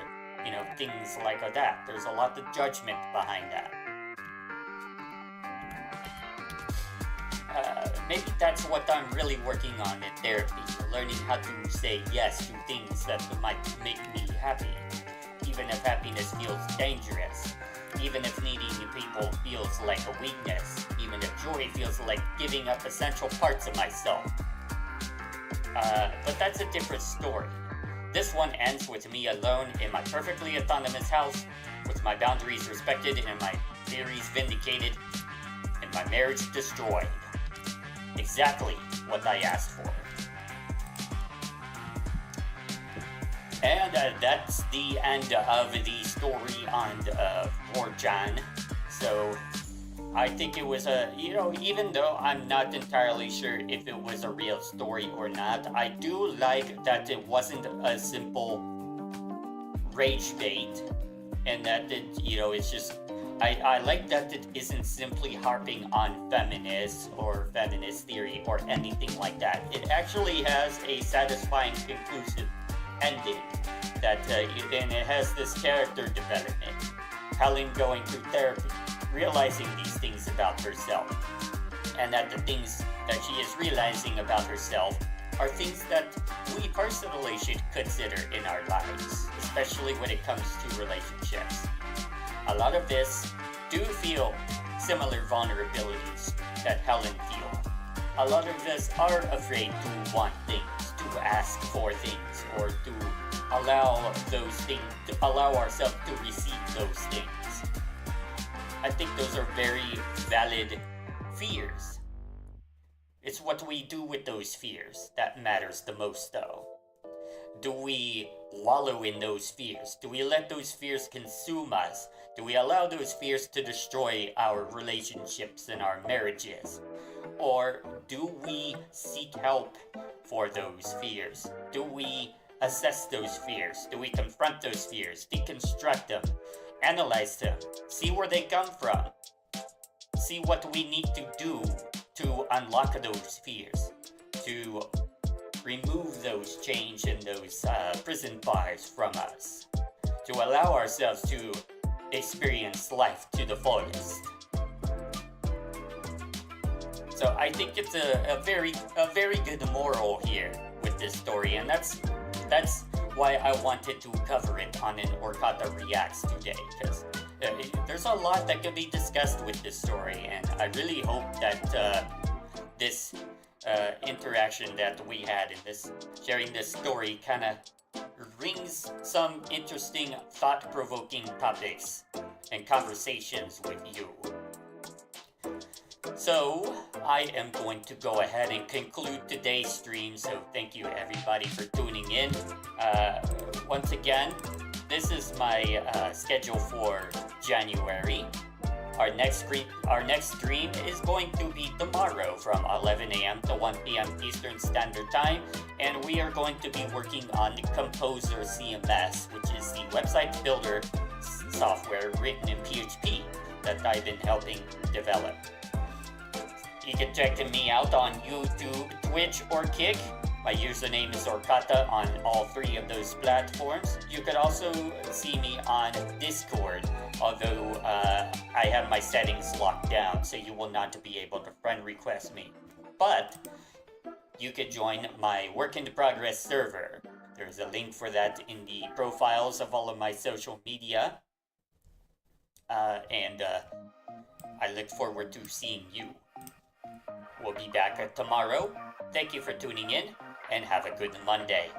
[SPEAKER 1] things like that. There's a lot of judgment behind that. Maybe that's what I'm really working on in therapy, learning how to say yes to things that might make me happy, even if happiness feels dangerous, even if needing people feels like a weakness, even if joy feels like giving up essential parts of myself. But that's a different story. This one ends with me alone in my perfectly autonomous house, with my boundaries respected and my theories vindicated, and my marriage destroyed. Exactly what I asked for. And that's the end of the story on 4chan. So I think it was even though I'm not entirely sure if it was a real story or not, I do like that it wasn't a simple rage bait, and that it's just, I like that it isn't simply harping on feminists or feminist theory or anything like that. It actually has a satisfying conclusive ending and it has this character development. Helen going through therapy, realizing these things about herself, and that the things that she is realizing about herself are things that we personally should consider in our lives, especially when it comes to relationships. A lot of this do feel similar vulnerabilities that Helen feels. A lot of us are afraid to want things, to ask for things, or to allow ourselves to receive those things. I think those are very valid fears. It's what we do with those fears that matters the most, though. Do we wallow in those fears? Do we let those fears consume us? Do we allow those fears to destroy our relationships and our marriages? Or do we seek help for those fears? Do we assess those fears? Do we confront those fears, deconstruct them, analyze them, see where they come from, see what we need to do to unlock those fears, to remove those chains and those prison bars from us, to allow ourselves to experience life to the fullest? So I think it's a very good moral here with this story, and that's why I wanted to cover it on an Orkata Reacts today, because there's a lot that can be discussed with this story, and I really hope that this interaction that we had in this sharing this story kind of rings some interesting, thought-provoking topics and conversations with you. So, I am going to go ahead and conclude today's stream, so thank you everybody for tuning in. Once again, this is my schedule for January. Our next stream is going to be tomorrow from 11 a.m. to 1 p.m. Eastern Standard Time, and we are going to be working on Composer CMS, which is the website builder software written in PHP that I've been helping develop. You can check me out on YouTube, Twitch, or Kick. My username is Orkata on all three of those platforms. You could also see me on Discord, although I have my settings locked down, so you will not be able to friend request me. But you could join my work in progress server. There's a link for that in the profiles of all of my social media. And I look forward to seeing you. We'll be back tomorrow. Thank you for tuning in, and have a good Monday.